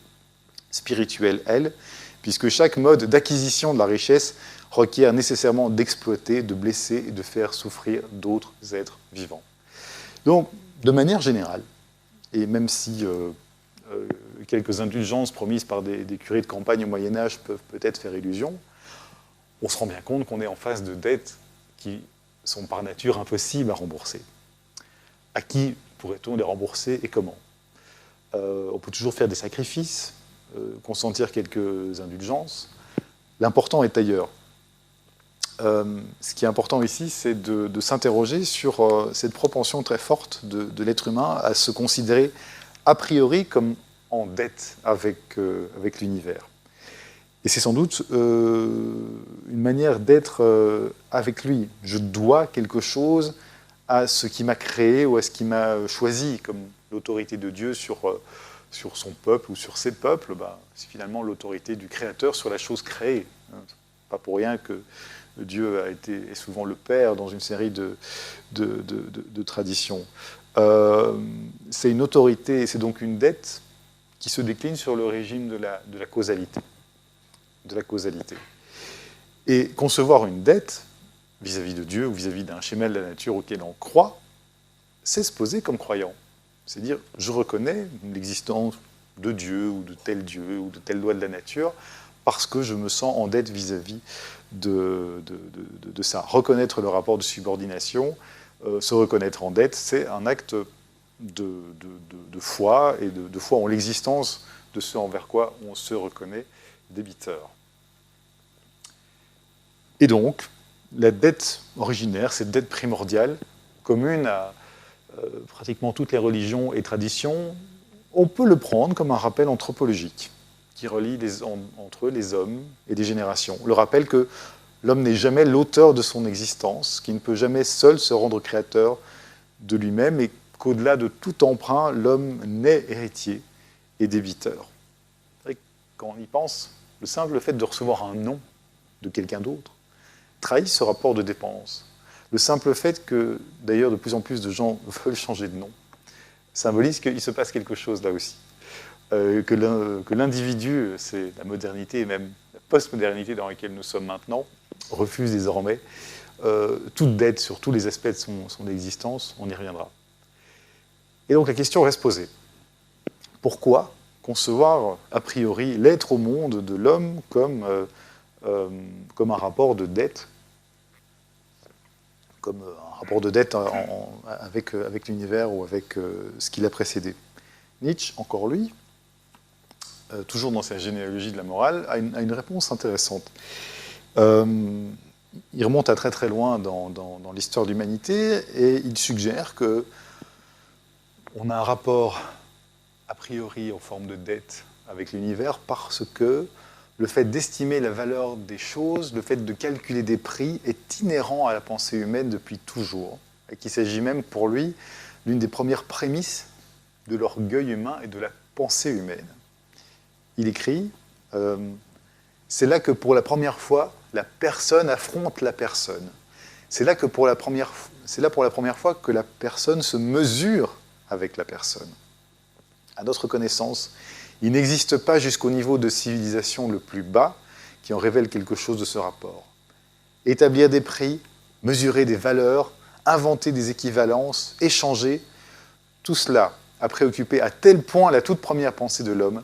spirituelles, elles, puisque chaque mode d'acquisition de la richesse requiert nécessairement d'exploiter, de blesser et de faire souffrir d'autres êtres vivants. Donc, de manière générale, et même si quelques indulgences promises par des curés de campagne au Moyen-Âge peuvent peut-être faire illusion, on se rend bien compte qu'on est en face de dettes qui sont par nature impossibles à rembourser. À qui pourrait-on les rembourser et comment ? On peut toujours faire des sacrifices, consentir quelques indulgences. L'important est ailleurs. Ce qui est important ici, c'est de s'interroger sur cette propension très forte de l'être humain à se considérer a priori comme en dette avec l'univers. Et c'est sans doute une manière d'être avec lui. Je dois quelque chose à ce qui m'a créé ou à ce qui m'a choisi, comme l'autorité de Dieu sur son peuple ou sur ses peuples, c'est finalement l'autorité du Créateur sur la chose créée. Pas pour rien que Dieu est souvent le Père dans une série de traditions. C'est une autorité, c'est donc une dette qui se décline sur le régime de la causalité. Et concevoir une dette vis-à-vis de Dieu ou vis-à-vis d'un schéma de la nature auquel on croit, c'est se poser comme croyant. C'est dire, je reconnais l'existence de Dieu ou de telle loi de la nature parce que je me sens en dette vis-à-vis de ça. Reconnaître le rapport de subordination, se reconnaître en dette, c'est un acte de foi et de foi en l'existence de ce envers quoi on se reconnaît débiteur. Et donc, la dette originaire, cette dette primordiale, commune à pratiquement toutes les religions et traditions, on peut le prendre comme un rappel anthropologique qui relie entre eux les hommes et des générations. Le rappel que l'homme n'est jamais l'auteur de son existence, qu'il ne peut jamais seul se rendre créateur de lui-même et qu'au-delà de tout emprunt, l'homme naît héritier et débiteur. quand on y pense, le simple fait de recevoir un nom de quelqu'un d'autre trahit ce rapport de dépendance. Le simple fait que, d'ailleurs, de plus en plus de gens veulent changer de nom symbolise qu'il se passe quelque chose là aussi. Que l'individu, c'est la modernité et même la postmodernité dans laquelle nous sommes maintenant, refuse désormais toute dette sur tous les aspects de son existence, on y reviendra. Et donc la question reste posée. Pourquoi concevoir a priori l'être au monde de l'homme comme un rapport de dette, comme un rapport de dette avec l'univers ou avec ce qui l'a précédé? Nietzsche, encore lui, toujours dans sa généalogie de la morale, a une réponse intéressante. Il remonte à très très loin dans l'histoire de l'humanité et il suggère que on a un rapport a priori en forme de dette avec l'univers parce que le fait d'estimer la valeur des choses, le fait de calculer des prix est inhérent à la pensée humaine depuis toujours et qu'il s'agit même pour lui d'une des premières prémices de l'orgueil humain et de la pensée humaine. Il écrit c'est là que pour la première fois, la personne affronte la personne. C'est là pour la première fois que la personne se mesure avec la personne. À notre connaissance, il n'existe pas jusqu'au niveau de civilisation le plus bas qui en révèle quelque chose de ce rapport. Établir des prix, mesurer des valeurs, inventer des équivalences, échanger, tout cela a préoccupé à tel point la toute première pensée de l'homme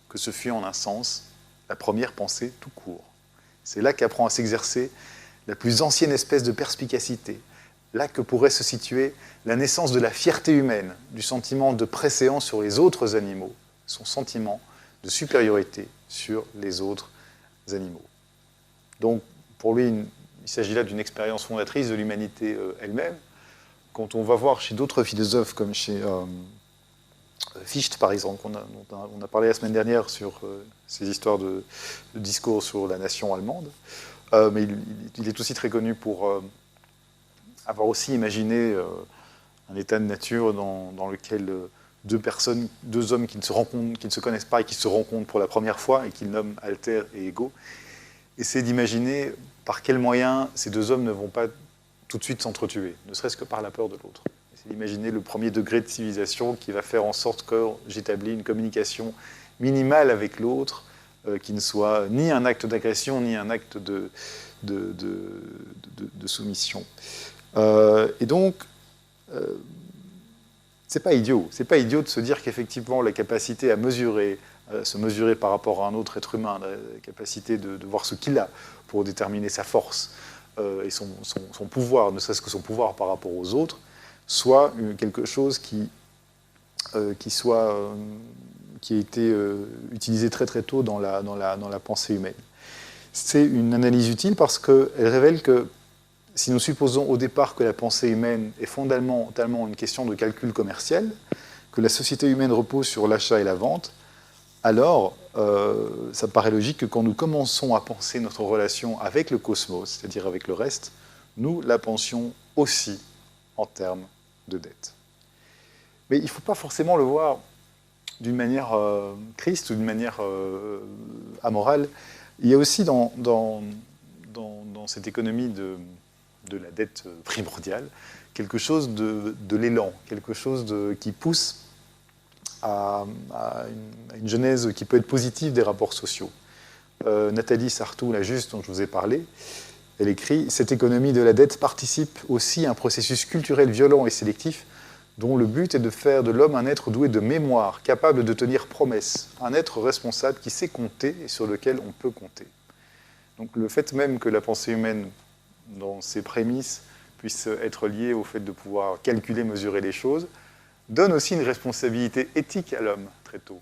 que ce fut en un sens la première pensée tout court. C'est là qu'apprend à s'exercer la plus ancienne espèce de perspicacité, là que pourrait se situer la naissance de la fierté humaine, du sentiment de préséance sur les autres animaux, son sentiment de supériorité sur les autres animaux. Donc, pour lui, il s'agit là d'une expérience fondatrice de l'humanité elle-même. Quand on va voir chez d'autres philosophes, comme chez Fichte, par exemple, on a parlé la semaine dernière sur ces histoires de discours sur la nation allemande, mais il est aussi très connu pour avoir aussi imaginé un état de nature dans lequel deux hommes qui ne se connaissent pas et qui se rencontrent pour la première fois et qu'il nomme Alter et Ego, essaient d'imaginer par quels moyens ces deux hommes ne vont pas tout de suite s'entretuer, ne serait-ce que par la peur de l'autre. C'est d'imaginer le premier degré de civilisation qui va faire en sorte que j'établis une communication minimale avec l'autre, qui ne soit ni un acte d'agression, ni un acte de soumission. Et donc, c'est pas idiot de se dire qu'effectivement la capacité à se mesurer par rapport à un autre être humain, la capacité de voir ce qu'il a pour déterminer sa force et son pouvoir, ne serait-ce que son pouvoir par rapport aux autres, soit quelque chose qui a été utilisé très très tôt dans la pensée humaine. C'est une analyse utile parce qu'elle révèle que si nous supposons au départ que la pensée humaine est fondamentalement une question de calcul commercial, que la société humaine repose sur l'achat et la vente, alors ça paraît logique que quand nous commençons à penser notre relation avec le cosmos, c'est-à-dire avec le reste, nous la pensions aussi en termes de dette. Mais il ne faut pas forcément le voir d'une manière triste ou d'une manière amorale. Il y a aussi dans cette économie de la dette primordiale quelque chose de l'élan, quelque chose qui pousse à une genèse qui peut être positive des rapports sociaux. Nathalie Sartou, la Juste, dont je vous ai parlé, elle écrit « Cette économie de la dette participe aussi à un processus culturel violent et sélectif dont le but est de faire de l'homme un être doué de mémoire, capable de tenir promesse, un être responsable qui sait compter et sur lequel on peut compter. » Donc le fait même que la pensée humaine, dans ses prémices, puisse être liée au fait de pouvoir calculer, mesurer les choses, donne aussi une responsabilité éthique à l'homme très tôt,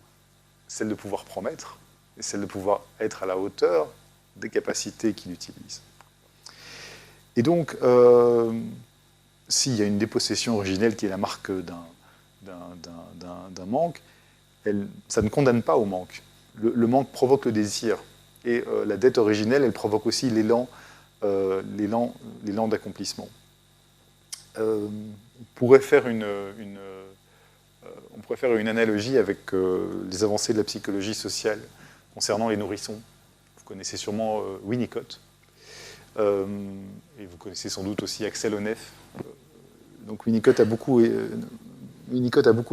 celle de pouvoir promettre et celle de pouvoir être à la hauteur des capacités qu'il utilise. Et donc, s'il y a une dépossession originelle qui est la marque d'un manque, ça ne condamne pas au manque. Le manque provoque le désir. Et la dette originelle, elle provoque aussi l'élan d'accomplissement. On pourrait faire une analogie avec les avancées de la psychologie sociale concernant les nourrissons. Vous connaissez sûrement Winnicott, et vous connaissez sans doute aussi Axel Honneth. Donc Winnicott a beaucoup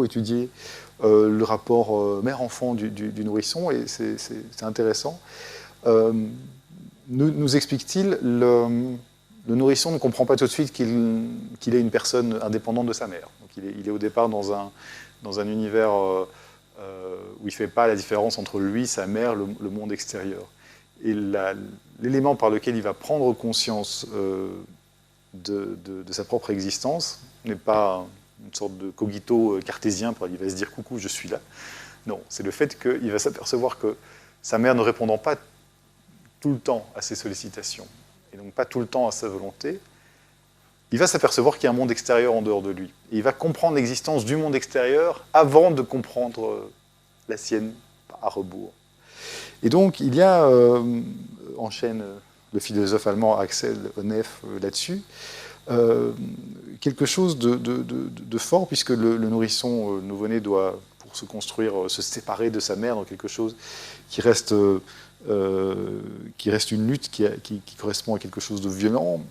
étudié le rapport mère-enfant du nourrisson, et c'est intéressant. Nous explique-t-il, le nourrisson ne comprend pas tout de suite qu'il est une personne indépendante de sa mère. Donc il est au départ dans un univers où il ne fait pas la différence entre lui, sa mère, le monde extérieur. Et l'élément par lequel il va prendre conscience de sa propre existence n'est pas une sorte de cogito cartésien, il va se dire « coucou, je suis là ». Non, c'est le fait qu'il va s'apercevoir que sa mère ne répondant pas tout le temps à ses sollicitations, et donc pas tout le temps à sa volonté, il va s'apercevoir qu'il y a un monde extérieur en dehors de lui. Et il va comprendre l'existence du monde extérieur avant de comprendre la sienne à rebours. Et donc, il y a, enchaîne le philosophe allemand Axel Honneth là-dessus, quelque chose de fort, puisque le nourrisson nouveau-né doit, pour se construire, se séparer de sa mère dans quelque chose qui reste une lutte qui correspond à quelque chose de violent,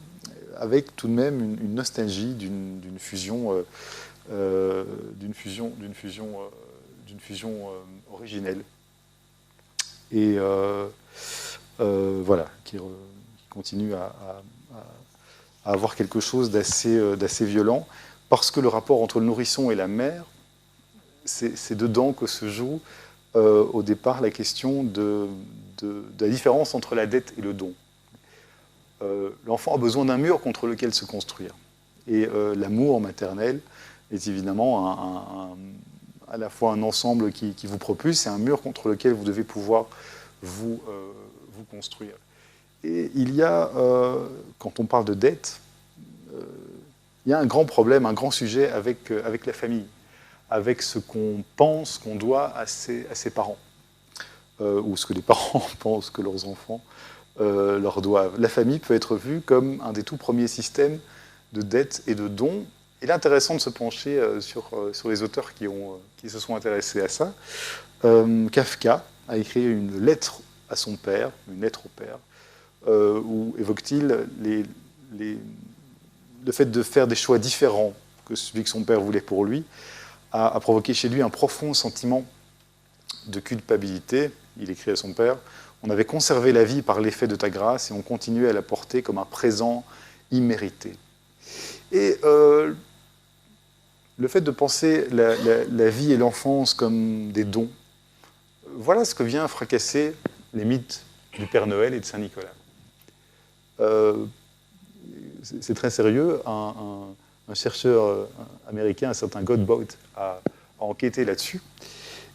avec tout de même une nostalgie d'une fusion originelle. Et voilà, qui continue à avoir quelque chose d'assez violent, parce que le rapport entre le nourrisson et la mère, c'est dedans que se joue au départ la question de la différence entre la dette et le don. L'enfant a besoin d'un mur contre lequel se construire. Et l'amour maternel est évidemment à la fois un ensemble qui vous propulse et un mur contre lequel vous devez pouvoir vous construire. Et il y a, quand on parle de dette, il y a un grand problème, un grand sujet avec la famille, avec ce qu'on pense qu'on doit à ses parents, ou ce que les parents pensent que leurs enfants leur doivent. La famille peut être vue comme un des tout premiers systèmes de dette et de dons. Il est intéressant de se pencher sur les auteurs qui se sont intéressés à ça. Kafka a écrit une lettre à son père, une lettre au père, où évoque-t-il le fait de faire des choix différents que celui que son père voulait pour lui, a provoqué chez lui un profond sentiment de culpabilité. Il écrit à son père: « On avait conservé la vie par l'effet de ta grâce et on continuait à la porter comme un présent immérité. » Et le fait de penser la vie et l'enfance comme des dons, voilà ce que vient fracasser les mythes du Père Noël et de Saint-Nicolas. C'est très sérieux. Un chercheur américain, un certain Godbout, a enquêté là-dessus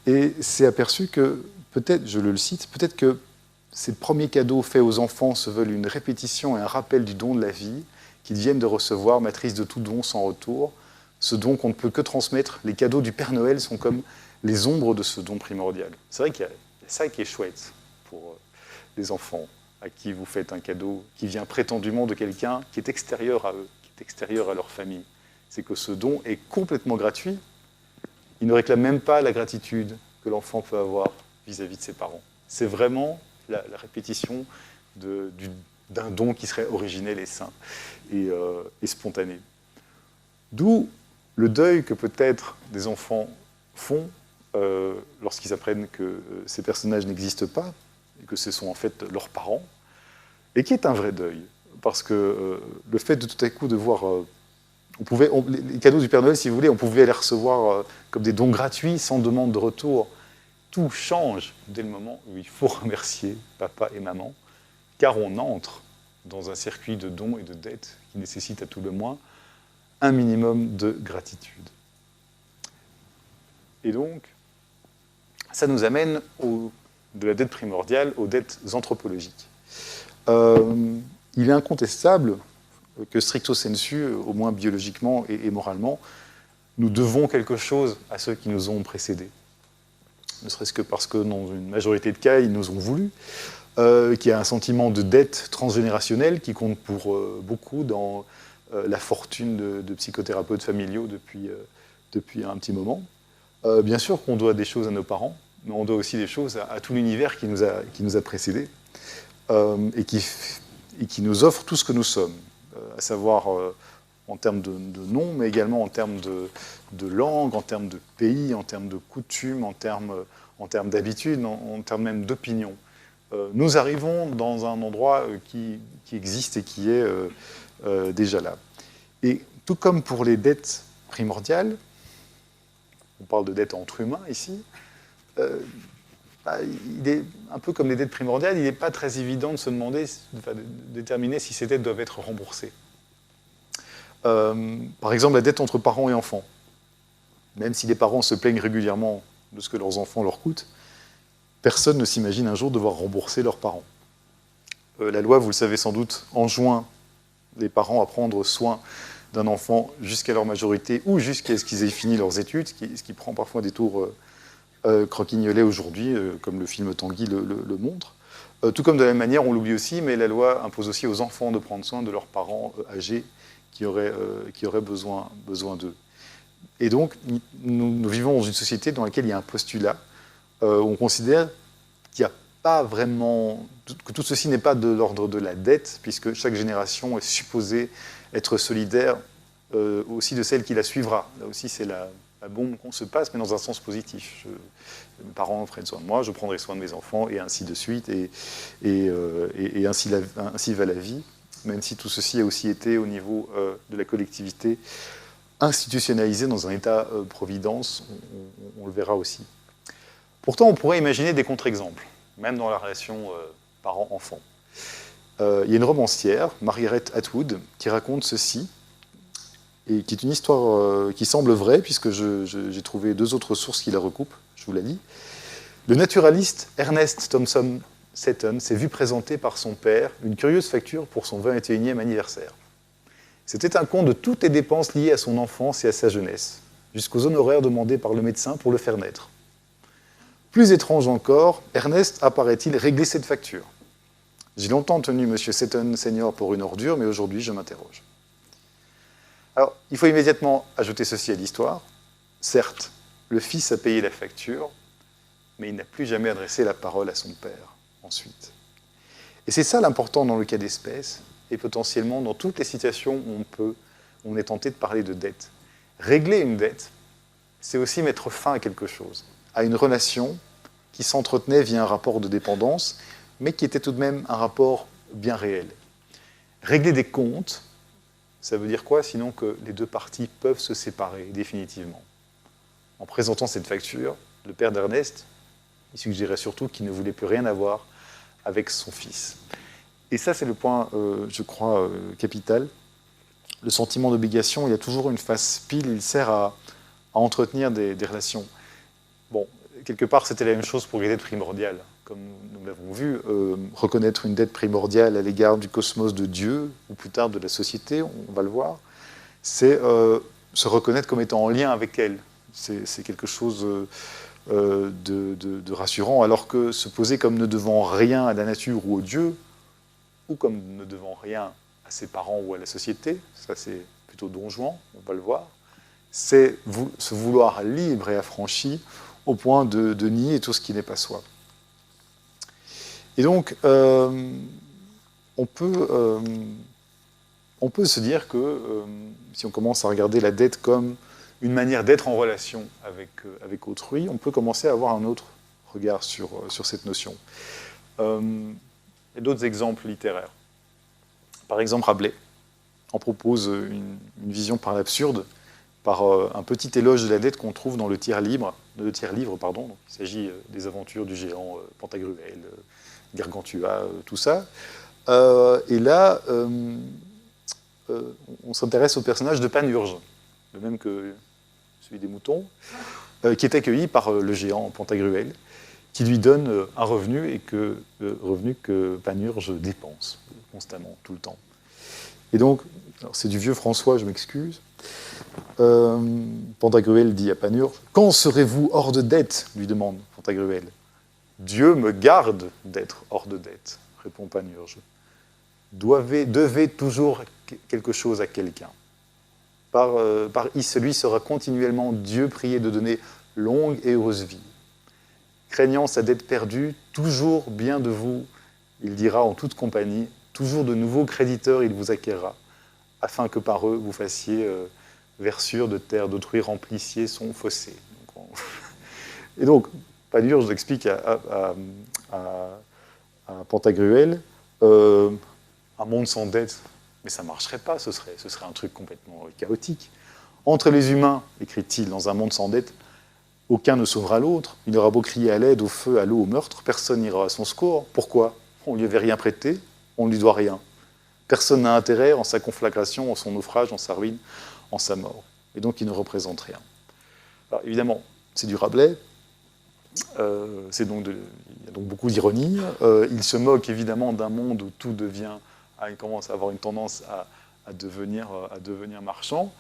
et s'est aperçu que, peut-être, je le cite, peut-être que ces premiers cadeaux faits aux enfants se veulent une répétition et un rappel du don de la vie qu'ils viennent de recevoir, matrice de tout don sans retour, ce don qu'on ne peut que transmettre. Les cadeaux du Père Noël sont comme les ombres de ce don primordial. C'est vrai qu'il y a ça qui est chouette pour les enfants à qui vous faites un cadeau qui vient prétendument de quelqu'un qui est extérieur à eux, qui est extérieur à leur famille. C'est que ce don est complètement gratuit. Il ne réclame même pas la gratitude que l'enfant peut avoir vis-à-vis de ses parents. C'est vraiment la répétition d'un don qui serait originel et sain et spontané. D'où le deuil que peut-être des enfants font lorsqu'ils apprennent que ces personnages n'existent pas et que ce sont en fait leurs parents, et qui est un vrai deuil. Parce que le fait de tout à coup de voir... les cadeaux du Père Noël, si vous voulez, on pouvait les recevoir comme des dons gratuits, sans demande de retour. Tout change dès le moment où il faut remercier papa et maman, car on entre dans un circuit de dons et de dettes qui nécessite à tout le moins un minimum de gratitude. Et donc, ça nous amène de la dette primordiale aux dettes anthropologiques. Il est incontestable que stricto sensu, au moins biologiquement et moralement, nous devons quelque chose à ceux qui nous ont précédés. Ne serait-ce que parce que, dans une majorité de cas, ils nous ont voulu, qu'il y a un sentiment de dette transgénérationnelle qui compte pour beaucoup dans la fortune de psychothérapeutes familiaux depuis un petit moment. Bien sûr qu'on doit des choses à nos parents, mais on doit aussi des choses à tout l'univers qui nous a précédés et qui nous offre tout ce que nous sommes, à savoir en termes de nom, mais également en termes de langue, en termes de pays, en termes de coutumes, en termes d'habitudes, en termes même d'opinion. Nous arrivons dans un endroit qui existe et qui est déjà là. Et tout comme pour les dettes primordiales, on parle de dettes entre humains ici, il est un peu comme les dettes primordiales, il n'est pas très évident de se demander, de déterminer si ces dettes doivent être remboursées. Par exemple, la dette entre parents et enfants. Même si les parents se plaignent régulièrement de ce que leurs enfants leur coûtent, personne ne s'imagine un jour devoir rembourser leurs parents. La loi, vous le savez sans doute, enjoint les parents à prendre soin d'un enfant jusqu'à leur majorité ou jusqu'à ce qu'ils aient fini leurs études, ce qui prend parfois des tours croquignolés aujourd'hui, comme le film Tanguy le montre. Tout comme de la même manière, on l'oublie aussi, mais la loi impose aussi aux enfants de prendre soin de leurs parents âgés qui auraient besoin d'eux. Et donc, nous vivons dans une société dans laquelle il y a un postulat où on considère qu'il n'y a pas vraiment, que tout ceci n'est pas de l'ordre de la dette, puisque chaque génération est supposée être solidaire aussi de celle qui la suivra. Là aussi, c'est la bombe qu'on se passe, mais dans un sens positif. Mes parents prennent soin de moi, je prendrai soin de mes enfants, et ainsi de suite, et ainsi va la vie, même si tout ceci a aussi été, au niveau de la collectivité, institutionnalisé dans un État-providence, on le verra aussi. Pourtant, on pourrait imaginer des contre-exemples, même dans la relation parent-enfant. Il y a une romancière, Margaret Atwood, qui raconte ceci, et qui est une histoire qui semble vraie, puisque j'ai trouvé 2 autres sources qui la recoupent, je vous l'ai dit. Le naturaliste Ernest Thompson Seton s'est vu présenter par son père une curieuse facture pour son 21e anniversaire. C'était un compte de toutes les dépenses liées à son enfance et à sa jeunesse, jusqu'aux honoraires demandés par le médecin pour le faire naître. Plus étrange encore, Ernest a, paraît-il, réglé cette facture. J'ai longtemps tenu M. Seton Senior pour une ordure, mais aujourd'hui je m'interroge. Alors, il faut immédiatement ajouter ceci à l'histoire. Certes, le fils a payé la facture, mais il n'a plus jamais adressé la parole à son père ensuite. Et c'est ça l'important dans le cas d'espèce, et potentiellement dans toutes les situations où on est tenté de parler de dette. Régler une dette, c'est aussi mettre fin à quelque chose, à une relation qui s'entretenait via un rapport de dépendance, mais qui était tout de même un rapport bien réel. Régler des comptes, ça veut dire quoi, sinon que les 2 parties peuvent se séparer définitivement. En présentant cette facture, le père d'Ernest, il suggérait surtout qu'il ne voulait plus rien avoir avec son fils. Et ça, c'est le point, je crois, capital. Le sentiment d'obligation, il y a toujours une face pile, il sert à entretenir des relations. Bon, quelque part, c'était la même chose pour les dettes primordiales. Comme nous l'avons vu, reconnaître une dette primordiale à l'égard du cosmos de Dieu, ou plus tard de la société, on va le voir, c'est se reconnaître comme étant en lien avec elle. C'est quelque chose de rassurant, alors que se poser comme ne devant rien à la nature ou au Dieu, ou comme ne devant rien à ses parents ou à la société, ça c'est plutôt Don Juan, on va le voir, c'est se vouloir libre et affranchi au point de nier tout ce qui n'est pas soi. Et donc, on peut se dire que si on commence à regarder la dette comme une manière d'être en relation avec autrui, on peut commencer à avoir un autre regard sur cette notion. Il y a d'autres exemples littéraires. Par exemple, Rabelais en propose une vision par l'absurde, par un petit éloge de la dette qu'on trouve dans le tiers-livre. Donc, il s'agit des aventures du géant Pantagruel, Gargantua, tout ça. Et là, on s'intéresse au personnage de Panurge, le même que celui des moutons, qui est accueilli par le géant Pantagruel, qui lui donne un revenu, revenu que Panurge dépense constamment, tout le temps. Et donc, c'est du vieux François, je m'excuse. Pantagruel dit à Panurge, « Quand serez-vous hors de dette ?» lui demande Pantagruel. « Dieu me garde d'être hors de dette, » répond Panurge. « Devez toujours quelque chose à quelqu'un. Par celui sera continuellement Dieu prié de donner longue et heureuse vie. craignant sa dette perdue, toujours bien de vous, il dira en toute compagnie, toujours de nouveaux créditeurs il vous acquérera, afin que par eux vous fassiez versure de terre d'autrui, remplissiez son fossé. Et donc, Panurge explique à Pantagruel, un monde sans dette, mais ça ne marcherait pas, ce serait un truc complètement chaotique. Entre les humains, écrit-il, dans un monde sans dette, aucun ne sauvera l'autre. Il aura beau crier à l'aide, au feu, à l'eau, au meurtre, personne n'ira à son secours. Pourquoi? On ne lui avait rien prêté, on ne lui doit rien. Personne n'a intérêt en sa conflagration, en son naufrage, en sa ruine, en sa mort. Et donc il ne représente rien. Alors évidemment, c'est du Rabelais, il y a donc beaucoup d'ironie. Il se moque évidemment d'un monde où tout devient, il commence à avoir une tendance à devenir marchand,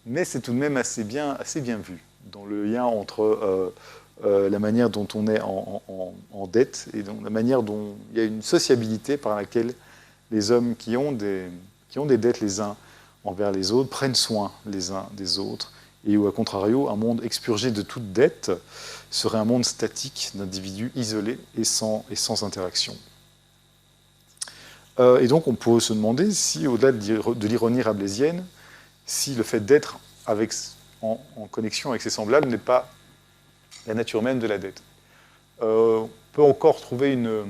mais c'est tout de même assez bien vu dans le lien entre la manière dont on est en dette et dans la manière dont il y a une sociabilité par laquelle les hommes qui ont des dettes les uns envers les autres prennent soin les uns des autres, et où, à contrario, un monde expurgé de toute dette serait un monde statique d'individus isolés et sans interaction. Et donc on peut se demander si, au-delà de l'ironie rabelaisienne, si le fait d'être en connexion avec ses semblables n'est pas la nature même de la dette. On peut encore trouver une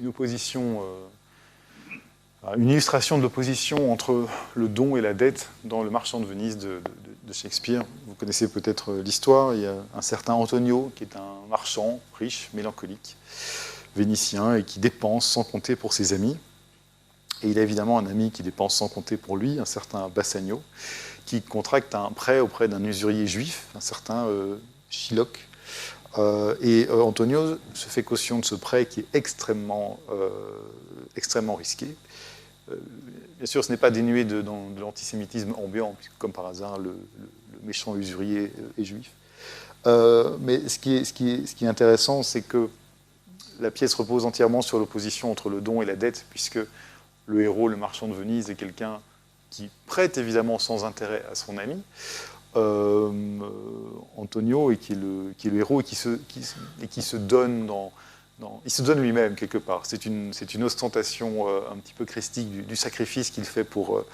opposition, une illustration de l'opposition entre le don et la dette dans Le Marchand de Venise de Shakespeare. Vous connaissez peut-être l'histoire. Il y a un certain Antonio qui est un marchand riche, mélancolique, vénitien, et qui dépense sans compter pour ses amis. Et il a évidemment un ami qui dépense sans compter pour lui, un certain Bassanio, qui contracte un prêt auprès d'un usurier juif, un certain Shylock. Et Antonio se fait caution de ce prêt qui est extrêmement risqué. Bien sûr, ce n'est pas dénué de l'antisémitisme ambiant, puisque comme par hasard, le méchant usurier est juif. Mais ce qui est intéressant, c'est que la pièce repose entièrement sur l'opposition entre le don et la dette, puisque le héros, le marchand de Venise, est quelqu'un qui prête évidemment sans intérêt à son ami, Antonio, et qui est le héros, et qui se donne il se donne lui-même quelque part. C'est une ostentation un petit peu christique du sacrifice qu'il fait pour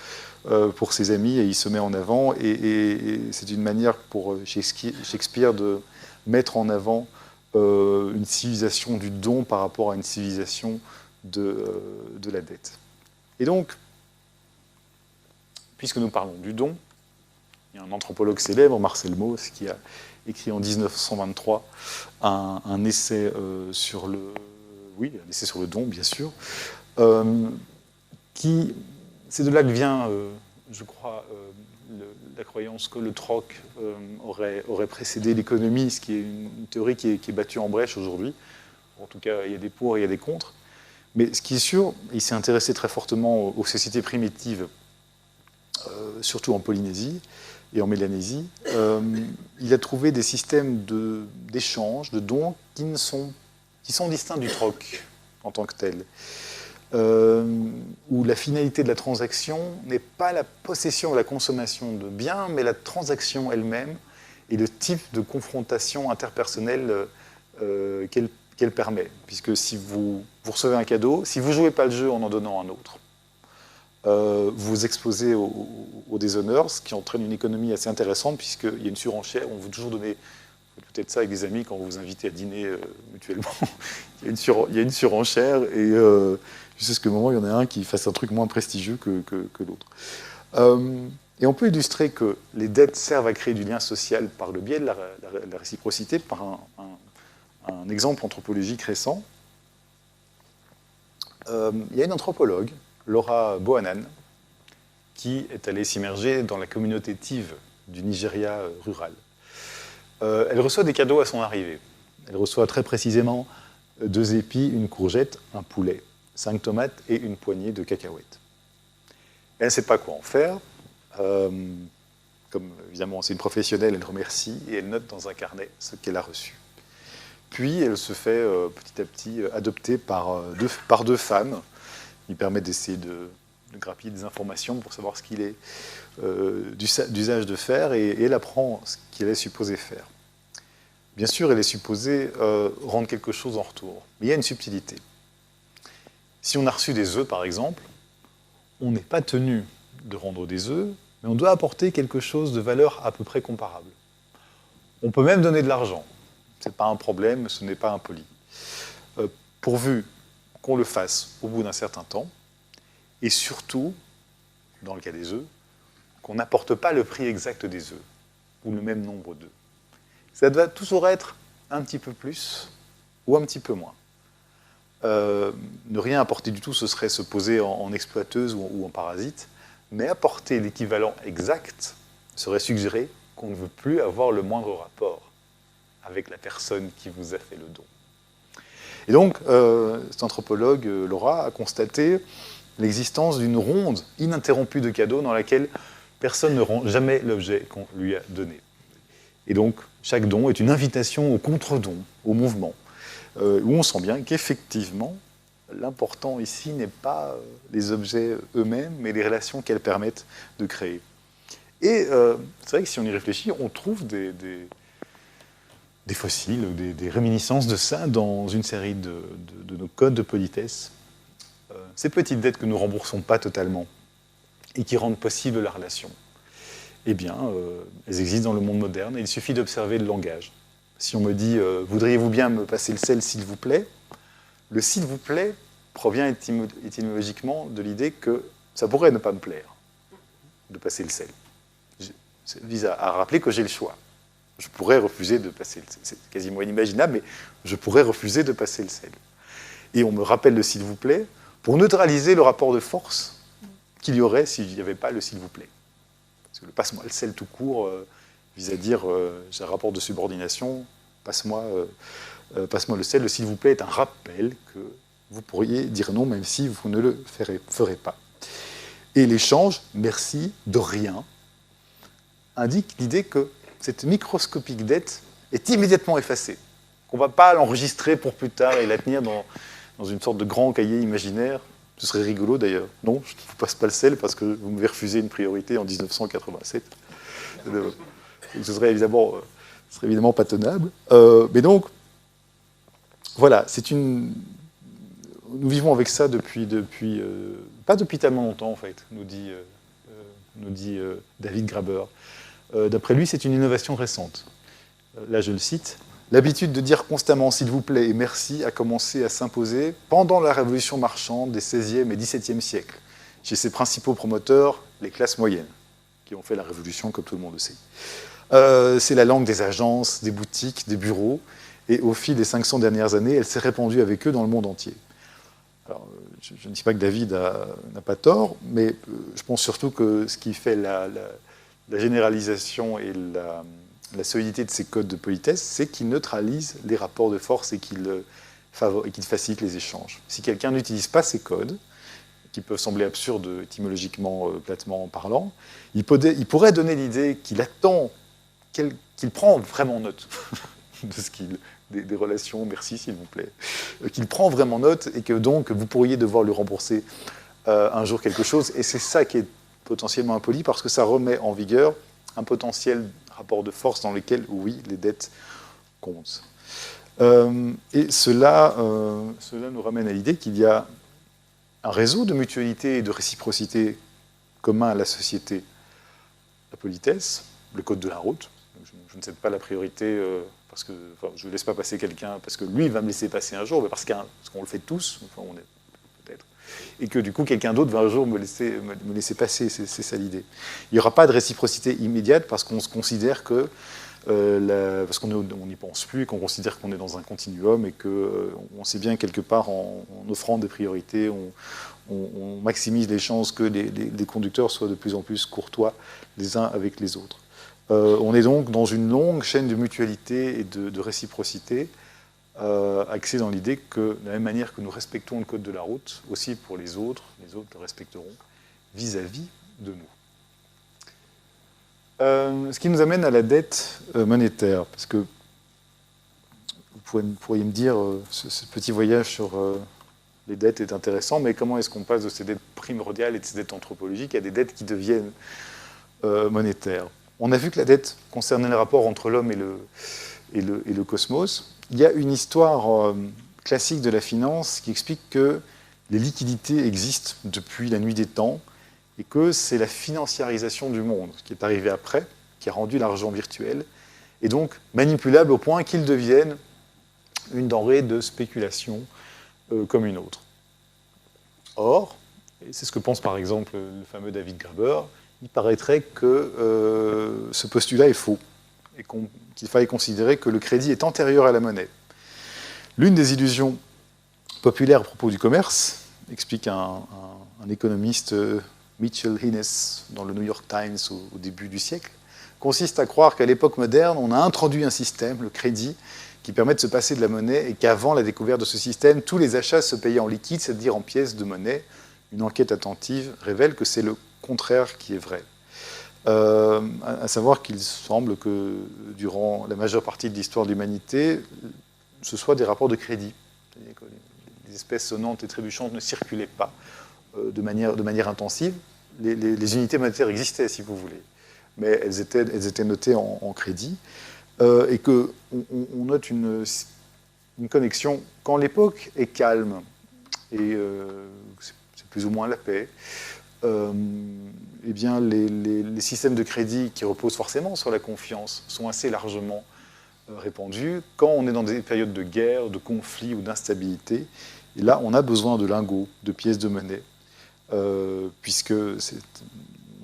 ses amis, et il se met en avant, et c'est une manière pour Shakespeare de mettre en avant une civilisation du don par rapport à une civilisation de la dette. Et donc, puisque nous parlons du don, il y a un anthropologue célèbre, Marcel Mauss, qui a écrit en 1923 un essai sur le don, bien sûr, c'est de là que vient, je crois, la croyance que le troc aurait précédé l'économie, ce qui est une théorie qui est battue en brèche aujourd'hui. En tout cas, il y a des pour et il y a des contre. Mais ce qui est sûr, il s'est intéressé très fortement aux sociétés primitives, surtout en Polynésie et en Mélanésie. Il a trouvé des systèmes d'échange, de dons, qui sont distincts du troc en tant que tel. Où la finalité de la transaction n'est pas la possession ou la consommation de biens, mais la transaction elle-même et le type de confrontation interpersonnelle qu'elle permet. Puisque si vous recevez un cadeau, si vous ne jouez pas le jeu en donnant un autre, vous vous exposez au déshonneur, ce qui entraîne une économie assez intéressante, puisqu'il y a une surenchère. On vous toujours donner, peut-être ça avec des amis quand vous vous invitez à dîner mutuellement. il y a une surenchère, et jusqu'à ce qu'au moment, il y en a un qui fasse un truc moins prestigieux que l'autre. Et on peut illustrer que les dettes servent à créer du lien social par le biais de la réciprocité, par un exemple anthropologique récent. Il y a une anthropologue, Laura Bohannan, qui est allée s'immerger dans la communauté Tiv du Nigeria rural. Elle reçoit des cadeaux à son arrivée. Elle reçoit très précisément 2 épis, une courgette, un poulet, 5 tomates et une poignée de cacahuètes. Elle ne sait pas quoi en faire. Comme évidemment c'est une professionnelle, elle remercie et elle note dans un carnet ce qu'elle a reçu. Puis elle se fait petit à petit adopter par 2 femmes, qui permettent d'essayer de grappiller des informations pour savoir ce qu'il est d'usage de faire, et elle apprend ce qu'elle est supposée faire. bien sûr, elle est supposée rendre quelque chose en retour. Mais il y a une subtilité. Si on a reçu des œufs, par exemple, on n'est pas tenu de rendre des œufs, mais on doit apporter quelque chose de valeur à peu près comparable. On peut même donner de l'argent. Ce n'est pas un problème, ce n'est pas impoli. Pourvu qu'on le fasse au bout d'un certain temps, et surtout, dans le cas des œufs, qu'on n'apporte pas le prix exact des œufs, ou le même nombre d'œufs. Ça doit toujours être un petit peu plus ou un petit peu moins. Ne rien apporter du tout, ce serait se poser en exploiteuse ou en parasite, mais apporter l'équivalent exact serait suggérer qu'on ne veut plus avoir le moindre rapport avec la personne qui vous a fait le don. Et donc, cet anthropologue, Laura, a constaté l'existence d'une ronde ininterrompue de cadeaux dans laquelle personne ne rend jamais l'objet qu'on lui a donné. Et donc, chaque don est une invitation au contre-don, au mouvement, où on sent bien qu'effectivement, l'important ici n'est pas les objets eux-mêmes, mais les relations qu'elles permettent de créer. Et c'est vrai que si on y réfléchit, on trouve des fossiles, des réminiscences de ça dans une série de nos codes de politesse. Ces petites dettes que nous ne remboursons pas totalement et qui rendent possible la relation, eh bien, elles existent dans le monde moderne et il suffit d'observer le langage. Si on me dit « Voudriez-vous bien me passer le sel, s'il vous plaît ?» Le « s'il vous plaît » provient étymologiquement de l'idée que ça pourrait ne pas me plaire de passer le sel. Ça vise à rappeler que j'ai le choix. Je pourrais refuser de passer le sel. C'est quasiment inimaginable, mais je pourrais refuser de passer le sel. Et on me rappelle le « s'il vous plaît » pour neutraliser le rapport de force qu'il y aurait s'il n'y avait pas le « s'il vous plaît ». Parce que le « passe-moi le sel » tout court vise à dire j'ai un rapport de subordination, passe-moi le sel. Le « s'il vous plaît » est un rappel que vous pourriez dire non, même si vous ne le ferez pas. Et l'échange « merci » de rien indique l'idée que cette microscopique dette est immédiatement effacée, qu'on ne va pas l'enregistrer pour plus tard et la tenir dans une sorte de grand cahier imaginaire. Ce serait rigolo d'ailleurs. Non, je ne vous passe pas le sel parce que vous m'avez refusé une priorité en 1987. Ce serait évidemment pas tenable. Mais donc, voilà, nous vivons avec ça pas depuis tellement longtemps en fait, nous dit David Graeber. D'après lui, c'est une innovation récente. Là, je le cite. L'habitude de dire constamment « s'il vous plaît » et « merci » a commencé à s'imposer pendant la révolution marchande des XVIe et XVIIe siècles, chez ses principaux promoteurs, les classes moyennes, qui ont fait la révolution, comme tout le monde le sait. C'est la langue des agences, des boutiques, des bureaux, et au fil des 500 dernières années, elle s'est répandue avec eux dans le monde entier. Alors, je ne dis pas que David n'a pas tort, mais je pense surtout que ce qui fait la généralisation et la solidité de ces codes de politesse, c'est qu'ils neutralisent les rapports de force et qu'ils facilitent les échanges. Si quelqu'un n'utilise pas ces codes, qui peuvent sembler absurdes étymologiquement, platement parlant, il pourrait donner l'idée qu'il attend, qu'il prend vraiment note des relations, merci s'il vous plaît, qu'il prend vraiment note et que donc vous pourriez devoir lui rembourser un jour quelque chose. Et c'est ça qui est potentiellement impoli parce que ça remet en vigueur un potentiel rapport de force dans lequel, oui, les dettes comptent. Et cela nous ramène à l'idée qu'il y a un réseau de mutualité et de réciprocité commun à la société, la politesse, le code de la route. Je ne cède pas la priorité parce que je ne laisse pas passer quelqu'un parce que lui va me laisser passer un jour, mais parce qu'on le fait tous, enfin, on est peut-être, et que du coup quelqu'un d'autre va un jour me laisser passer, c'est ça l'idée. Il n'y aura pas de réciprocité immédiate parce qu'on se considère que, parce qu'on n'y pense plus et qu'on considère qu'on est dans un continuum et qu'on sait bien quelque part en offrant des priorités, on maximise les chances que les conducteurs soient de plus en plus courtois les uns avec les autres. On est donc dans une longue chaîne de mutualité et de réciprocité, axée dans l'idée que, de la même manière que nous respectons le code de la route, aussi pour les autres le respecteront vis-à-vis de nous. Ce qui nous amène à la dette monétaire, parce que vous pourriez me dire, ce petit voyage sur les dettes est intéressant, mais comment est-ce qu'on passe de ces dettes primordiales et de ces dettes anthropologiques à des dettes qui deviennent monétaires ? On a vu que la dette concernait le rapport entre l'homme et le cosmos. Il y a une histoire classique de la finance qui explique que les liquidités existent depuis la nuit des temps et que c'est la financiarisation du monde qui est arrivée après, qui a rendu l'argent virtuel, et donc manipulable au point qu'il devienne une denrée de spéculation comme une autre. Or, et c'est ce que pense par exemple le fameux David Graeber, il paraîtrait que ce postulat est faux, et qu'il fallait considérer que le crédit est antérieur à la monnaie. L'une des illusions populaires à propos du commerce, explique un économiste, Mitchell Hines, dans le New York Times au début du siècle, consiste à croire qu'à l'époque moderne, on a introduit un système, le crédit, qui permet de se passer de la monnaie, et qu'avant la découverte de ce système, tous les achats se payaient en liquide, c'est-à-dire en pièces de monnaie. Une enquête attentive révèle que c'est le contraire qui est vrai. À savoir qu'il semble que durant la majeure partie de l'histoire de l'humanité, ce soit des rapports de crédit. C'est-à-dire que les espèces sonnantes et trébuchantes ne circulaient pas de manière intensive. Les unités monétaires existaient, si vous voulez, mais elles étaient notées en crédit. Et qu'on note une connexion. Quand l'époque est calme, et c'est plus ou moins la paix, eh bien les systèmes de crédit qui reposent forcément sur la confiance sont assez largement répandus. Quand on est dans des périodes de guerre, de conflit ou d'instabilité, et là on a besoin de lingots, de pièces de monnaie, puisque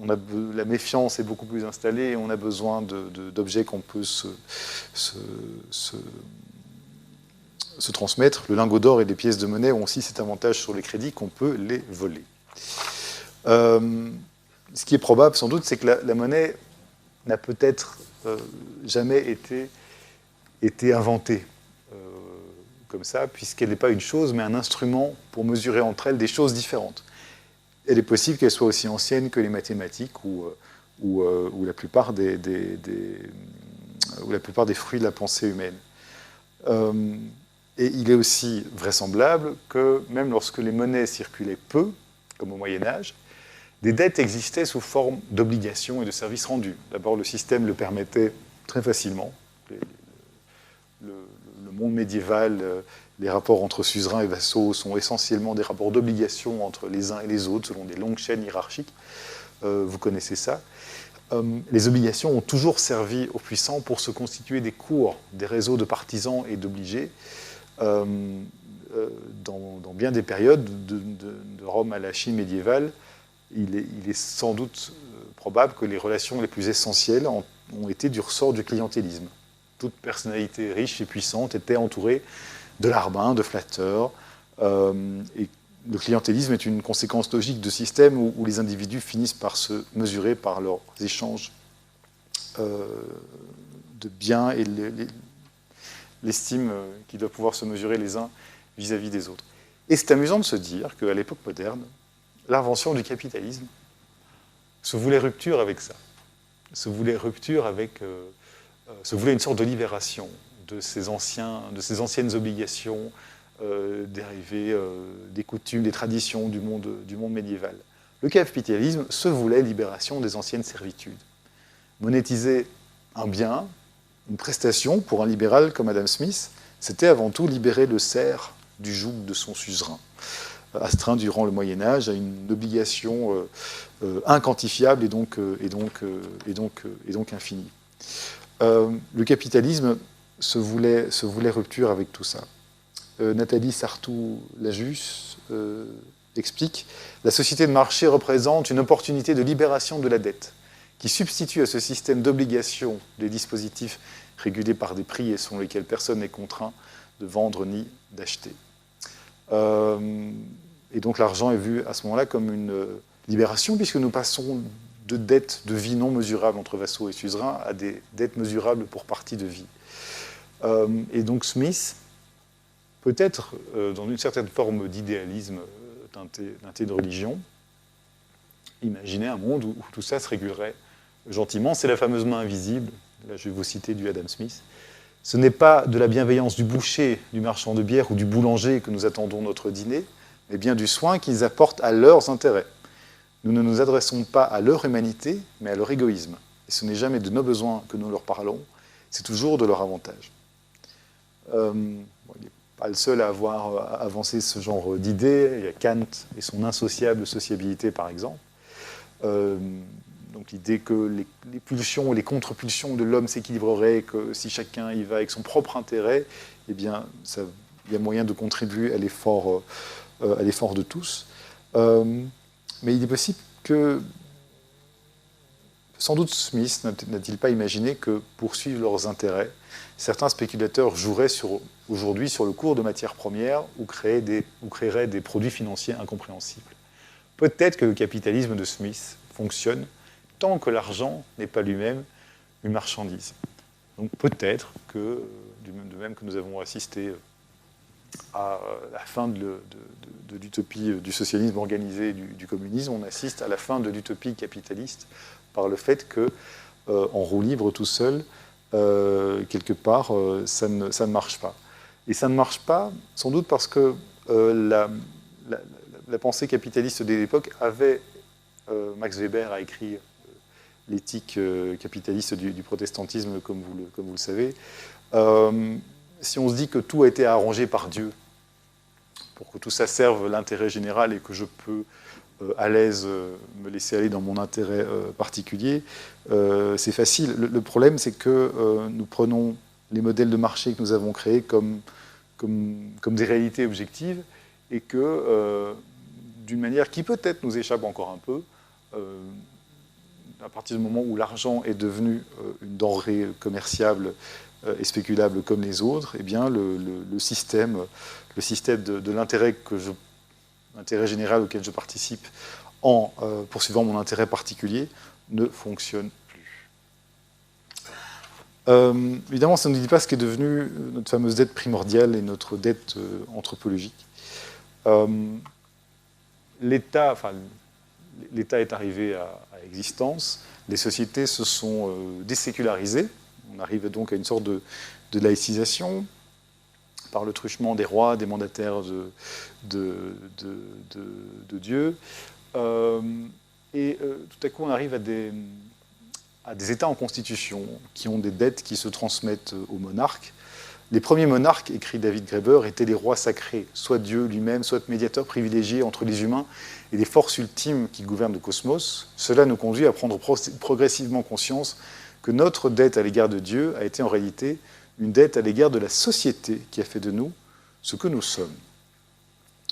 la méfiance est beaucoup plus installée et on a besoin d'objets qu'on peut se transmettre. Le lingot d'or et les pièces de monnaie ont aussi cet avantage sur les crédits qu'on peut les voler. Ce qui est probable, sans doute, c'est que la monnaie n'a peut-être jamais été inventée comme ça, puisqu'elle n'est pas une chose, mais un instrument pour mesurer entre elles des choses différentes. Elle est possible qu'elle soit aussi ancienne que les mathématiques ou la plupart des fruits de la pensée humaine. Et il est aussi vraisemblable que même lorsque les monnaies circulaient peu, comme au Moyen-Âge, des dettes existaient sous forme d'obligations et de services rendus. D'abord, le système le permettait très facilement. Le monde médiéval, les rapports entre suzerains et vassaux sont essentiellement des rapports d'obligation entre les uns et les autres, selon des longues chaînes hiérarchiques. Vous connaissez ça. Les obligations ont toujours servi aux puissants pour se constituer des cours, des réseaux de partisans et d'obligés. Dans bien des périodes, de Rome à la Chine médiévale, il est sans doute probable que les relations les plus essentielles ont été du ressort du clientélisme. Toute personnalité riche et puissante était entourée de larbins, de flatteurs, et le clientélisme est une conséquence logique de systèmes où les individus finissent par se mesurer par leurs échanges de biens et l'estime qu'ils doivent pouvoir se mesurer les uns vis-à-vis des autres. Et c'est amusant de se dire qu'à l'époque moderne, l'invention du capitalisme se voulait rupture avec ça, se voulait une sorte de libération de ces anciennes obligations dérivées des coutumes, des traditions du monde médiéval. Le capitalisme se voulait libération des anciennes servitudes. Monétiser un bien, une prestation pour un libéral comme Adam Smith, c'était avant tout libérer le serf du joug de son suzerain, astreint durant le Moyen-Âge à une obligation inquantifiable et donc infinie. Le capitalisme se voulait rupture avec tout ça. Nathalie Sartou-Lajus explique « La société de marché représente une opportunité de libération de la dette, qui substitue à ce système d'obligation des dispositifs régulés par des prix et selon lesquels personne n'est contraint de vendre ni d'acheter. » Et donc l'argent est vu à ce moment-là comme une libération, puisque nous passons de dettes de vie non mesurables entre vassaux et suzerains à des dettes mesurables pour partie de vie. Et donc Smith, peut-être dans une certaine forme d'idéalisme teinté de religion, imaginait un monde où tout ça se régulerait gentiment. C'est la fameuse main invisible, là je vais vous citer du Adam Smith. Ce n'est pas de la bienveillance du boucher, du marchand de bière ou du boulanger que nous attendons notre dîner, mais bien du soin qu'ils apportent à leurs intérêts. Nous ne nous adressons pas à leur humanité, mais à leur égoïsme. Et ce n'est jamais de nos besoins que nous leur parlons, c'est toujours de leur avantage. il n'est pas le seul à avoir avancé ce genre d'idées. Il y a Kant et son insociable sociabilité, par exemple. Donc l'idée que les pulsions et les contre-pulsions de l'homme s'équilibreraient, que si chacun y va avec son propre intérêt, eh bien, il y a moyen de contribuer à l'effort de tous. Mais il est possible que, sans doute Smith n'a-t-il pas imaginé que, pour suivre leurs intérêts, certains spéculateurs joueraient aujourd'hui sur le cours de matières premières ou créeraient des produits financiers incompréhensibles. Peut-être que le capitalisme de Smith fonctionne tant que l'argent n'est pas lui-même une marchandise. Donc peut-être que, de même que nous avons assisté à la fin de l'utopie du socialisme organisé du communisme, on assiste à la fin de l'utopie capitaliste par le fait que, en roue libre tout seul, quelque part, ça ne marche pas. Et ça ne marche pas, sans doute parce que la pensée capitaliste de l'époque avait... Max Weber a écrit l'éthique capitaliste du protestantisme, comme vous le savez. Si on se dit que tout a été arrangé par Dieu, pour que tout ça serve l'intérêt général et que je peux à l'aise me laisser aller dans mon intérêt particulier, c'est facile. Le problème, c'est que nous prenons les modèles de marché que nous avons créés comme des réalités objectives et que, d'une manière qui peut-être nous échappe encore un peu, à partir du moment où l'argent est devenu une denrée commerciable et spéculable comme les autres, eh bien le système de l'intérêt général auquel je participe en poursuivant mon intérêt particulier ne fonctionne plus. Évidemment, ça ne nous dit pas ce qu'est devenu notre fameuse dette primordiale et notre dette anthropologique. L'État est arrivé à existence, les sociétés se sont désécularisées, on arrive donc à une sorte de laïcisation par le truchement des rois, des mandataires de Dieu, et tout à coup on arrive à des États en constitution qui ont des dettes qui se transmettent aux monarques. Les premiers monarques, écrit David Graeber, étaient les rois sacrés, soit Dieu lui-même, soit médiateur privilégié entre les humains et les forces ultimes qui gouvernent le cosmos. Cela nous conduit à prendre progressivement conscience que notre dette à l'égard de Dieu a été en réalité une dette à l'égard de la société qui a fait de nous ce que nous sommes.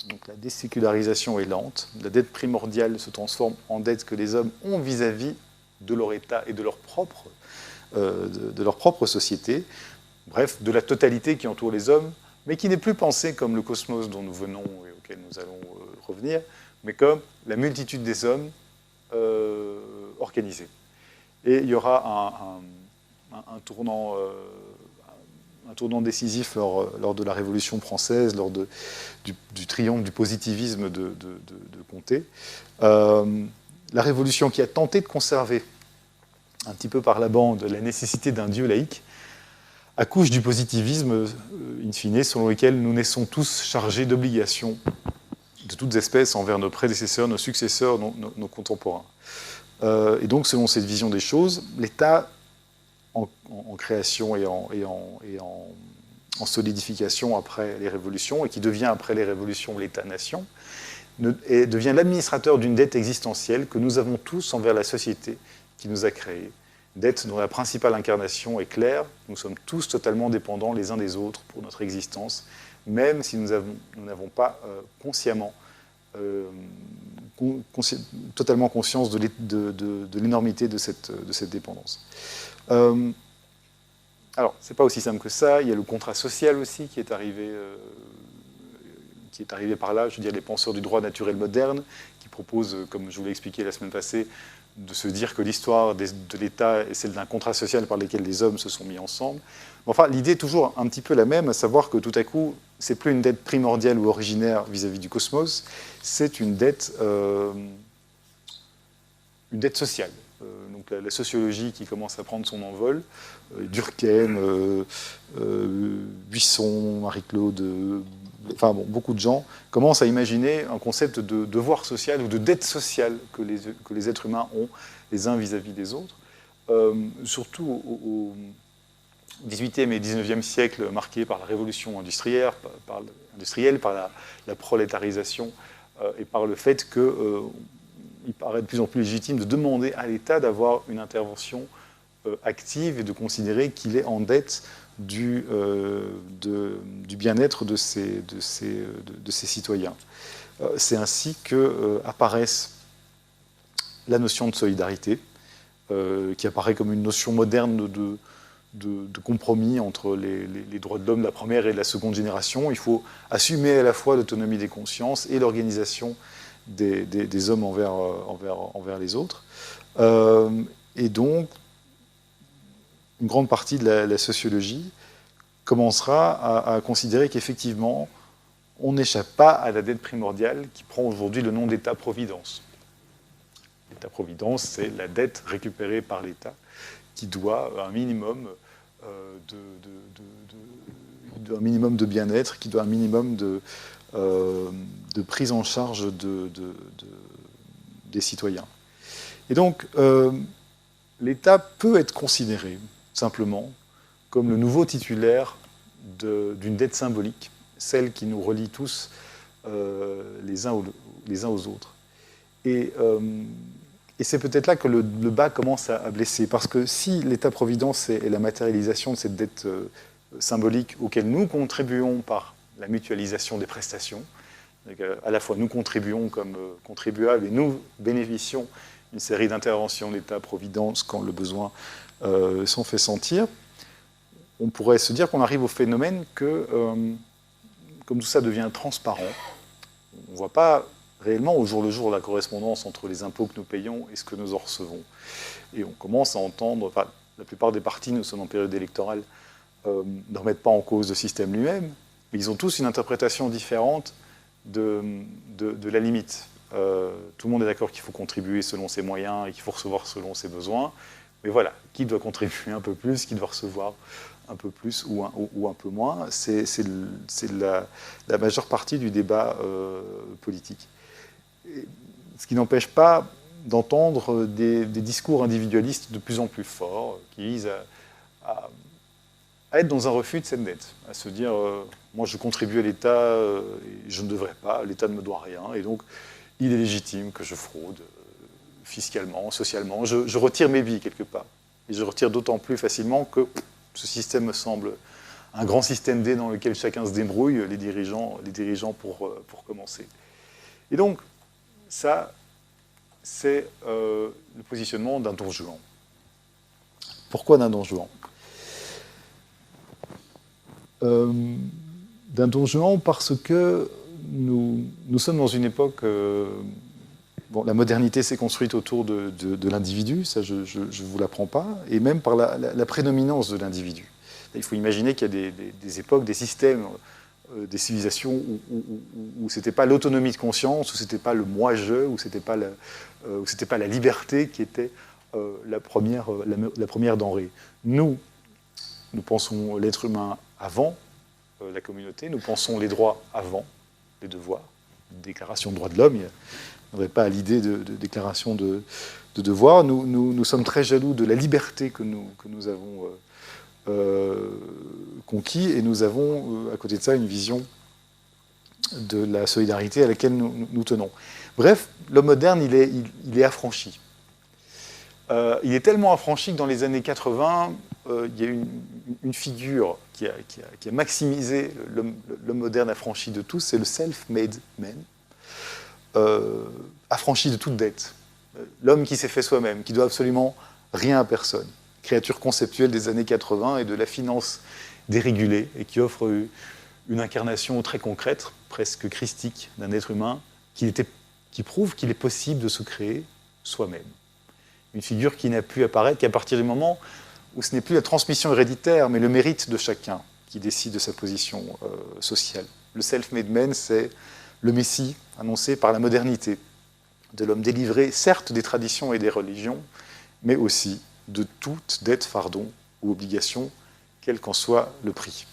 Donc la désécularisation est lente, la dette primordiale se transforme en dette que les hommes ont vis-à-vis de leur État et de leur propre société. Bref, de la totalité qui entoure les hommes, mais qui n'est plus pensée comme le cosmos dont nous venons et auquel nous allons revenir, mais comme la multitude des hommes organisés. Et il y aura un tournant décisif lors de la Révolution française, lors du triomphe du positivisme de Comté. La Révolution qui a tenté de conserver, un petit peu par la bande, la nécessité d'un Dieu laïque, accouche du positivisme, in fine, selon lequel nous naissons tous chargés d'obligations de toutes espèces envers nos prédécesseurs, nos successeurs, nos contemporains. Et donc, selon cette vision des choses, l'État, en création et en solidification après les révolutions, et qui devient après les révolutions l'État-nation, devient l'administrateur d'une dette existentielle que nous avons tous envers la société qui nous a créés. Dette dont la principale incarnation est claire, nous sommes tous totalement dépendants les uns des autres pour notre existence, même si nous n'avons pas consciemment, totalement conscience de l'énormité de cette dépendance. Alors, c'est pas aussi simple que ça, il y a le contrat social aussi qui est arrivé par là, je veux dire les penseurs du droit naturel moderne, qui proposent, comme je vous l'ai expliqué la semaine passée, de se dire que l'histoire de l'État est celle d'un contrat social par lequel les hommes se sont mis ensemble. Enfin, l'idée est toujours un petit peu la même, à savoir que tout à coup, c'est plus une dette primordiale ou originaire vis-à-vis du cosmos, c'est une dette sociale. Donc la sociologie qui commence à prendre son envol, Durkheim, Buisson, Marie-Claude, enfin bon, beaucoup de gens commencent à imaginer un concept de devoir social ou de dette sociale que les êtres humains ont les uns vis-à-vis des autres, surtout XVIIIe et XIXe siècle marqués par la révolution industrielle, par la prolétarisation et par le fait qu'il paraît de plus en plus légitime de demander à l'État d'avoir une intervention active et de considérer qu'il est en dette du bien-être de ses citoyens. C'est ainsi qu'apparaissent la notion de solidarité, qui apparaît comme une notion moderne de compromis entre les droits de l'homme de la première et de la seconde génération. Il faut assumer à la fois l'autonomie des consciences et l'organisation des hommes envers les autres. Et donc, une grande partie de la sociologie commencera à considérer qu'effectivement, on n'échappe pas à la dette primordiale qui prend aujourd'hui le nom d'État-providence. L'État-providence, c'est la dette récupérée par l'État qui doit un minimum de bien-être, qui doit un minimum de prise en charge des citoyens. Et donc, l'État peut être considéré simplement comme le nouveau titulaire d'une dette symbolique, celle qui nous relie tous les uns aux autres. Et c'est peut-être là que le bas commence à blesser, parce que si l'État-providence est la matérialisation de cette dette symbolique auquel nous contribuons par la mutualisation des prestations, à la fois nous contribuons comme contribuables et nous bénéficions d'une série d'interventions d'État-providence quand le besoin s'en fait sentir, on pourrait se dire qu'on arrive au phénomène que, comme tout ça devient transparent, on ne voit pas réellement au jour le jour la correspondance entre les impôts que nous payons et ce que nous en recevons. Et on commence à entendre, enfin, la plupart des partis, nous sommes en période électorale, ne remettent pas en cause le système lui-même, mais ils ont tous une interprétation différente de la limite. Tout le monde est d'accord qu'il faut contribuer selon ses moyens et qu'il faut recevoir selon ses besoins, mais voilà, qui doit contribuer un peu plus, qui doit recevoir un peu plus ou un peu moins, c'est la majeure partie du débat politique. Et ce qui n'empêche pas d'entendre des discours individualistes de plus en plus forts qui visent à être dans un refus de cette dette, à se dire moi je contribue à l'État et je ne devrais pas, l'État ne me doit rien, et donc il est légitime que je fraude fiscalement, socialement, je retire mes billes quelque part. Et je retire d'autant plus facilement que ce système me semble un grand système D dans lequel chacun se débrouille, les dirigeants pour commencer. Et donc, ça, c'est le positionnement d'un Don Juan. Pourquoi d'un Don Juan ? D'un Don Juan parce que nous sommes dans une époque... Bon, la modernité s'est construite autour de l'individu, ça je ne vous l'apprends pas, et même par la prédominance de l'individu. Il faut imaginer qu'il y a des époques, des systèmes, des civilisations où ce n'était pas l'autonomie de conscience, où ce n'était pas le moi-je, où ce n'était pas la liberté qui était la première denrée. Nous pensons l'être humain avant la communauté, nous pensons les droits avant les devoirs. Déclaration des droits de l'homme, on n'aurait pas à l'idée de déclaration de devoir. Nous sommes très jaloux de la liberté que nous avons conquis, et nous avons, à côté de ça, une vision de la solidarité à laquelle nous tenons. Bref, l'homme moderne, il est affranchi. Il est tellement affranchi que dans les années 80, il y a une figure qui a maximisé l'homme moderne affranchi de tous, c'est le self-made man. Affranchi de toute dette. L'homme qui s'est fait soi-même, qui doit absolument rien à personne. Créature conceptuelle des années 80 et de la finance dérégulée, et qui offre une incarnation très concrète, presque christique, d'un être humain qui prouve qu'il est possible de se créer soi-même. Une figure qui n'a pu apparaître qu'à partir du moment où ce n'est plus la transmission héréditaire, mais le mérite de chacun qui décide de sa position sociale. Le self-made man, c'est le Messie annoncé par la modernité, de l'homme délivré, certes des traditions et des religions, mais aussi de toute dette, fardeau ou obligation, quel qu'en soit le prix.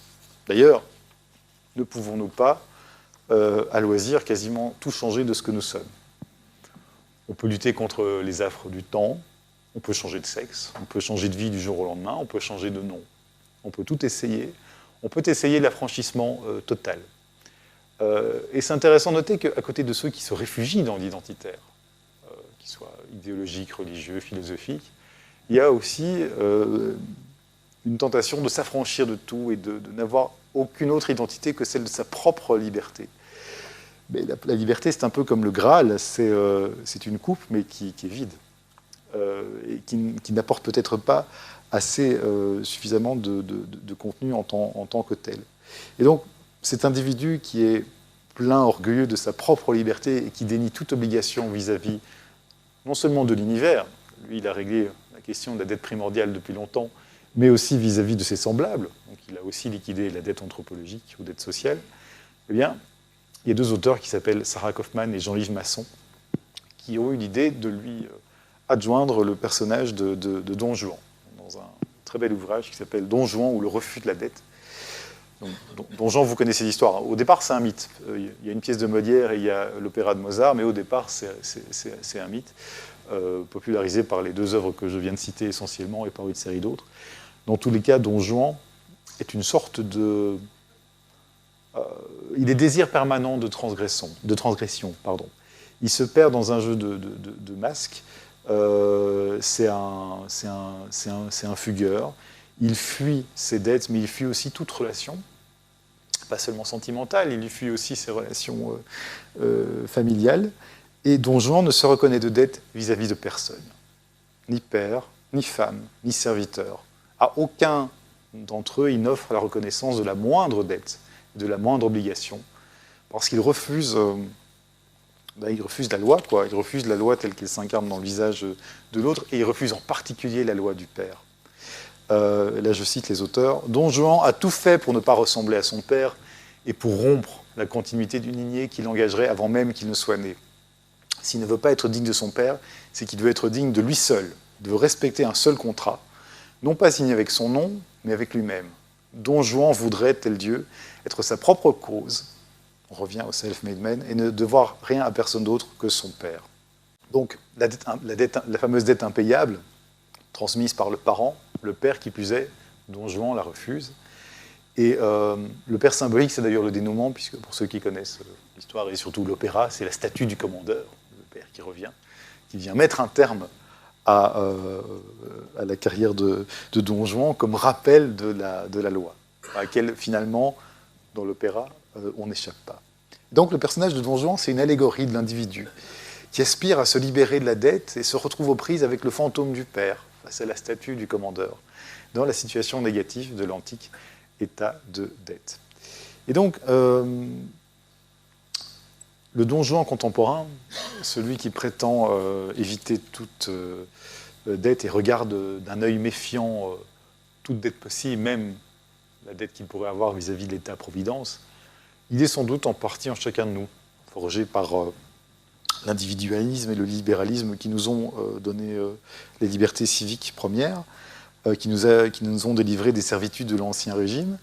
D'ailleurs, ne pouvons-nous pas, à loisir, quasiment tout changer de ce que nous sommes ? On peut lutter contre les affres du temps, on peut changer de sexe, on peut changer de vie du jour au lendemain, on peut changer de nom, on peut tout essayer, on peut essayer l'affranchissement total. Et c'est intéressant de noter qu'à côté de ceux qui se réfugient dans l'identitaire, qu'ils soient idéologiques, religieux, philosophiques, il y a aussi une tentation de s'affranchir de tout et de n'avoir aucune autre identité que celle de sa propre liberté. Mais la liberté, c'est un peu comme le Graal, c'est une coupe, mais qui est vide, et qui n'apporte peut-être pas assez suffisamment de contenu en tant que tel. Et donc, cet individu qui est plein, orgueilleux de sa propre liberté et qui dénie toute obligation vis-à-vis non seulement de l'univers, lui il a réglé la question de la dette primordiale depuis longtemps, mais aussi vis-à-vis de ses semblables, donc il a aussi liquidé la dette anthropologique ou dette sociale, eh bien, il y a deux auteurs qui s'appellent Sarah Kaufmann et Jean-Yves Masson, qui ont eu l'idée de lui adjoindre le personnage de Don Juan, dans un très bel ouvrage qui s'appelle Don Juan ou le refus de la dette. Donc, Don Juan, vous connaissez l'histoire. Au départ, c'est un mythe. Il y a une pièce de Molière et il y a l'opéra de Mozart, mais au départ, c'est un mythe, popularisé par les deux œuvres que je viens de citer essentiellement et par une série d'autres. Dans tous les cas, Don Juan est une sorte de... il est désir permanent de transgression. Il se perd dans un jeu de masques. C'est un fugueur. Il fuit ses dettes, mais il fuit aussi toute relation, pas seulement sentimentale, il fuit aussi ses relations familiales. Et Don Juan ne se reconnaît de dette vis-à-vis de personne. Ni père, ni femme, ni serviteur. À aucun d'entre eux, il n'offre la reconnaissance de la moindre dette, de la moindre obligation, parce qu'il refuse... il refuse la loi, quoi. Il refuse la loi telle qu'elle s'incarne dans le visage de l'autre, et il refuse en particulier la loi du père. Là, je cite les auteurs. Don Juan a tout fait pour ne pas ressembler à son père et pour rompre la continuité d'une lignée qui l'engagerait avant même qu'il ne soit né. S'il ne veut pas être digne de son père, c'est qu'il veut être digne de lui seul, il veut respecter un seul contrat, non pas signé avec son nom, mais avec lui-même. Don Juan voudrait, tel Dieu, être sa propre cause. On revient au self-made man, et ne devoir rien à personne d'autre que son père. Donc, la fameuse dette impayable, transmise par le parent, le père qui plus est, Don Juan la refuse. Et le père symbolique, c'est d'ailleurs le dénouement, puisque pour ceux qui connaissent l'histoire et surtout l'opéra, c'est la statue du commandeur, le père qui revient, qui vient mettre un terme à la carrière de Don Juan comme rappel de la loi, à laquelle finalement, dans l'opéra, on n'échappe pas. Donc le personnage de Don Juan, c'est une allégorie de l'individu qui aspire à se libérer de la dette et se retrouve aux prises avec le fantôme du père, face à la statue du commandeur, dans la situation négative de l'antique état de dette. Et donc, le Don Juan contemporain, celui qui prétend éviter toute dette et regarde d'un œil méfiant toute dette possible, même la dette qu'il pourrait avoir vis-à-vis de l'État-providence, il est sans doute en partie en chacun de nous, forgé par l'individualisme et le libéralisme qui nous ont donné les libertés civiques premières, qui nous ont délivré des servitudes de l'Ancien Régime,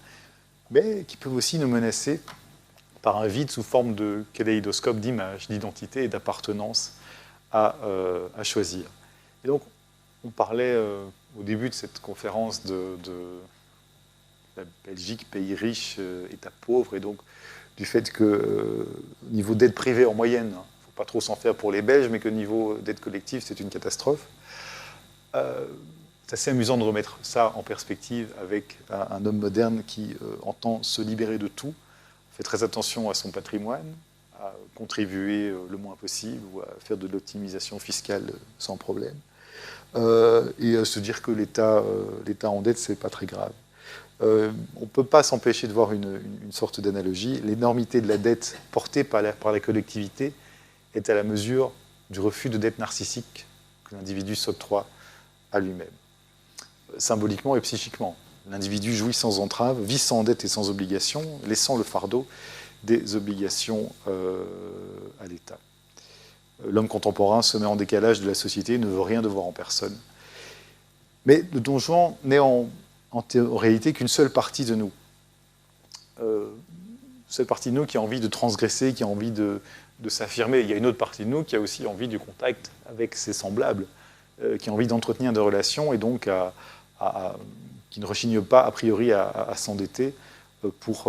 mais qui peuvent aussi nous menacer par un vide sous forme de kaléidoscope d'images, d'identité et d'appartenance à choisir. Et donc, on parlait au début de cette conférence de la Belgique, pays riche, État pauvre, et donc du fait que niveau dette privée en moyenne, il ne faut pas trop s'en faire pour les Belges, mais que niveau dette collective, c'est une catastrophe. C'est assez amusant de remettre ça en perspective avec un homme moderne qui entend se libérer de tout, fait très attention à son patrimoine, à contribuer le moins possible ou à faire de l'optimisation fiscale sans problème, et à se dire que l'État en dette, c'est pas très grave. On ne peut pas s'empêcher de voir une sorte d'analogie. L'énormité de la dette portée par la collectivité est à la mesure du refus de dette narcissique que l'individu s'octroie à lui-même, symboliquement et psychiquement. L'individu jouit sans entrave, vit sans dette et sans obligation, laissant le fardeau des obligations à l'État. L'homme contemporain se met en décalage de la société, ne veut rien devoir en personne. Mais le Don Juan n'est en réalité qu'une seule partie de nous. Seule partie de nous qui a envie de transgresser, qui a envie de s'affirmer. Il y a une autre partie de nous qui a aussi envie du contact avec ses semblables, qui a envie d'entretenir des relations et donc qui ne rechignent pas a priori à s'endetter pour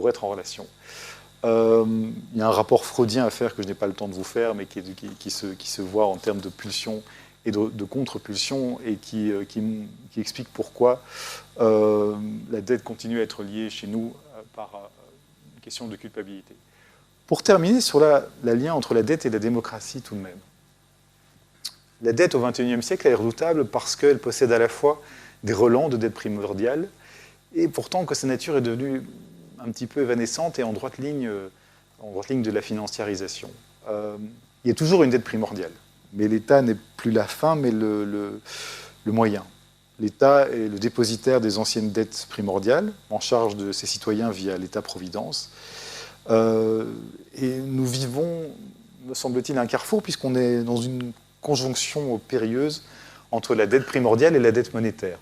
être en relation. Il y a un rapport freudien à faire que je n'ai pas le temps de vous faire, mais qui se voit en termes de pulsion et de contre-pulsion, et qui explique pourquoi la dette continue à être liée chez nous par une question de culpabilité. Pour terminer sur la lien entre la dette et la démocratie tout de même. La dette au XXIe siècle est redoutable parce qu'elle possède à la fois des relents de dette primordiale, et pourtant que sa nature est devenue un petit peu évanescente et en droite ligne de la financiarisation. Il y a toujours une dette primordiale, mais l'État n'est plus la fin, mais le moyen. L'État est le dépositaire des anciennes dettes primordiales, en charge de ses citoyens via l'État-providence. Et nous vivons, me semble-t-il, un carrefour, puisqu'on est dans une conjonction périlleuse entre la dette primordiale et la dette monétaire.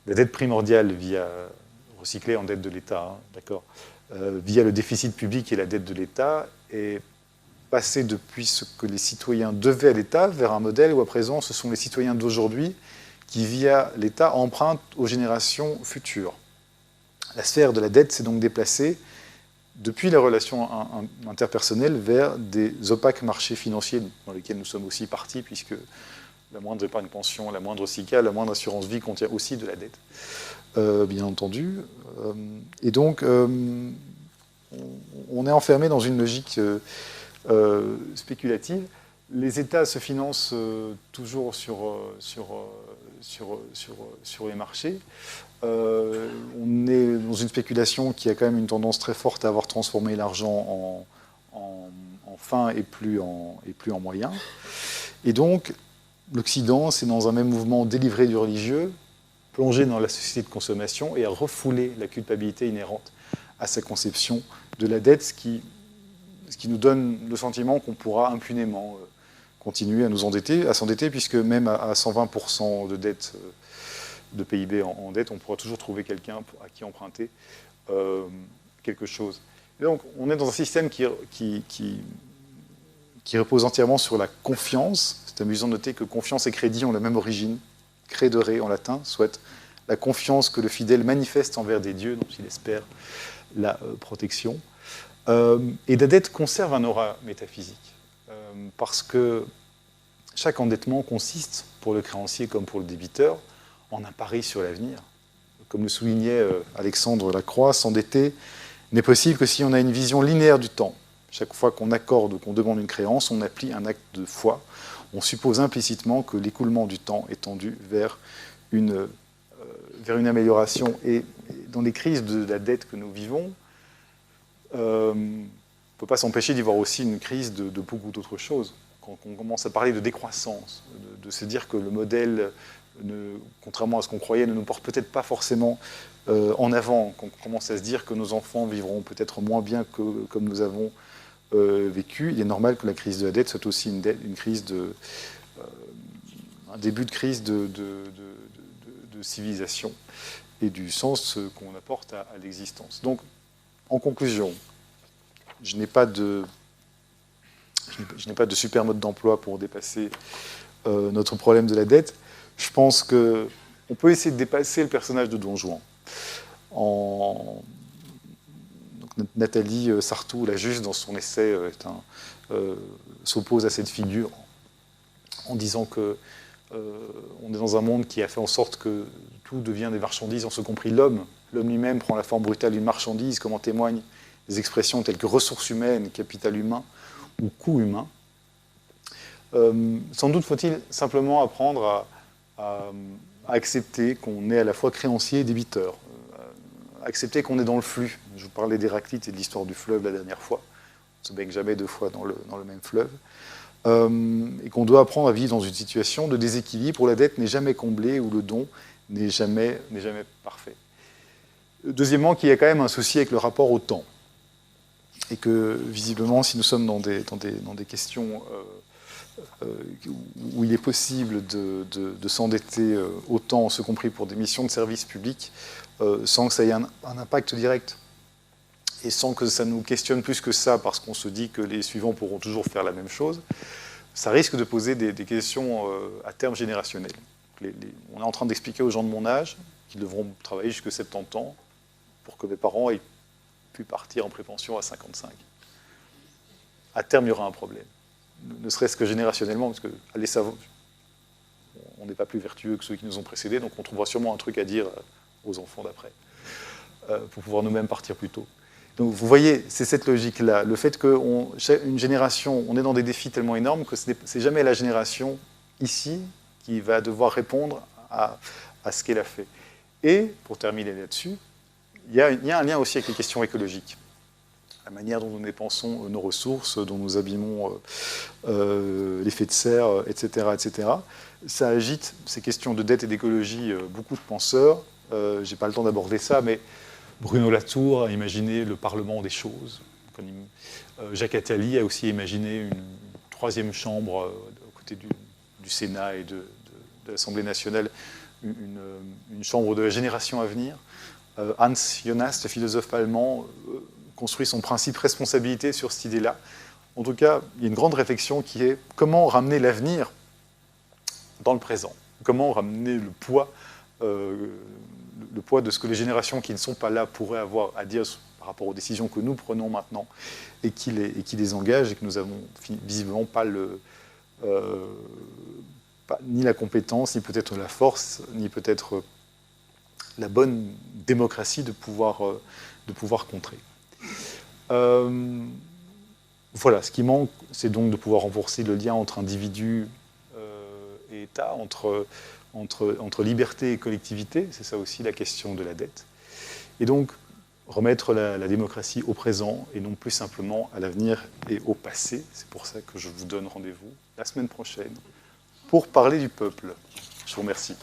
La dette primordiale recyclée en dette de l'État, d'accord, via le déficit public et la dette de l'État, est passée depuis ce que les citoyens devaient à l'État vers un modèle où à présent ce sont les citoyens d'aujourd'hui qui, via l'État, empruntent aux générations futures. La sphère de la dette s'est donc déplacée depuis les relations interpersonnelles vers des opaques marchés financiers dans lesquels nous sommes aussi partis, puisque la moindre épargne pension, la moindre SICA, la moindre assurance vie contient aussi de la dette, bien entendu. Et donc, on est enfermé dans une logique spéculative. Les États se financent toujours sur les marchés. On est dans une spéculation qui a quand même une tendance très forte à avoir transformé l'argent en fin et plus en moyen. Et donc, l'Occident, c'est dans un même mouvement délivré du religieux, plongé dans la société de consommation et à refouler la culpabilité inhérente à sa conception de la dette, ce qui nous donne le sentiment qu'on pourra impunément continuer à nous endetter, à s'endetter, puisque même à 120% de dette de PIB en dette, on pourra toujours trouver quelqu'un à qui emprunter quelque chose. Et donc, on est dans un système qui repose entièrement sur la confiance. C'est amusant de noter que confiance et crédit ont la même origine. Credere en latin, soit la confiance que le fidèle manifeste envers des dieux, dont il espère la protection. Et la dette conserve un aura métaphysique, parce que chaque endettement consiste, pour le créancier comme pour le débiteur, en un pari sur l'avenir. Comme le soulignait Alexandre Lacroix, s'endetter n'est possible que si on a une vision linéaire du temps. Chaque fois qu'on accorde ou qu'on demande une créance, on applique un acte de foi. On suppose implicitement que l'écoulement du temps est tendu vers une amélioration. Et dans les crises de la dette que nous vivons, on ne peut pas s'empêcher d'y voir aussi une crise de beaucoup d'autres choses. Quand on commence à parler de décroissance, de se dire que le modèle, contrairement à ce qu'on croyait, ne nous porte peut-être pas forcément en avant, qu'on commence à se dire que nos enfants vivront peut-être moins bien que comme nous avons vécu, il est normal que la crise de la dette soit aussi une crise un début de crise de civilisation et du sens qu'on apporte à l'existence. Donc, en conclusion, je n'ai pas de super mode d'emploi pour dépasser notre problème de la dette. Je pense qu'on peut essayer de dépasser le personnage de Don Juan. Nathalie Sarthou, la juge, dans son essai, s'oppose à cette figure en disant qu'on est dans un monde qui a fait en sorte que tout devient des marchandises, en ce compris l'homme. L'homme lui-même prend la forme brutale d'une marchandise, comme en témoignent des expressions telles que ressources humaines, capital humain ou coût humain. Sans doute faut-il simplement apprendre à accepter qu'on est à la fois créancier et débiteur, accepter qu'on est dans le flux. Je vous parlais d'Héraclite et de l'histoire du fleuve la dernière fois. On ne se baigne jamais deux fois dans le même fleuve. Et qu'on doit apprendre à vivre dans une situation de déséquilibre où la dette n'est jamais comblée, où le don n'est jamais parfait. Deuxièmement, qu'il y a quand même un souci avec le rapport au temps. Et que, visiblement, si nous sommes dans des questions où il est possible de s'endetter autant, ce compris pour des missions de service public, sans que ça ait un impact direct, et sans que ça nous questionne plus que ça, parce qu'on se dit que les suivants pourront toujours faire la même chose, ça risque de poser des questions à terme générationnel. on est en train d'expliquer aux gens de mon âge qu'ils devront travailler jusqu'à 70 ans pour que mes parents aient pu partir en prépension à 55. À terme, il y aura un problème. Ne serait-ce que générationnellement, parce que allez savoir, on n'est pas plus vertueux que ceux qui nous ont précédés, donc on trouvera sûrement un truc à dire aux enfants d'après, pour pouvoir nous-mêmes partir plus tôt. Donc vous voyez, c'est cette logique-là, le fait qu'une génération, on est dans des défis tellement énormes que ce n'est jamais la génération ici qui va devoir répondre à ce qu'elle a fait. Et, pour terminer là-dessus, il y a un lien aussi avec les questions écologiques. La manière dont nous dépensons nos ressources, dont nous abîmons l'effet de serre, etc., etc. Ça agite ces questions de dette et d'écologie beaucoup de penseurs. Je n'ai pas le temps d'aborder ça, mais Bruno Latour a imaginé le Parlement des choses. Jacques Attali a aussi imaginé une troisième chambre aux côtés du Sénat et de l'Assemblée nationale, une chambre de la génération à venir. Hans Jonas, le philosophe allemand, construit son principe responsabilité sur cette idée-là. En tout cas, il y a une grande réflexion qui est comment ramener l'avenir dans le présent, comment ramener le poids de ce que les générations qui ne sont pas là pourraient avoir à dire par rapport aux décisions que nous prenons maintenant et qui les engagent et que nous n'avons visiblement pas ni la compétence, ni peut-être la force, ni peut-être la bonne démocratie de pouvoir contrer. Voilà, ce qui manque, c'est donc de pouvoir renforcer le lien entre individus et État, entre liberté et collectivité, c'est ça aussi la question de la dette. Et donc, remettre la démocratie au présent et non plus simplement à l'avenir et au passé. C'est pour ça que je vous donne rendez-vous la semaine prochaine pour parler du peuple. Je vous remercie.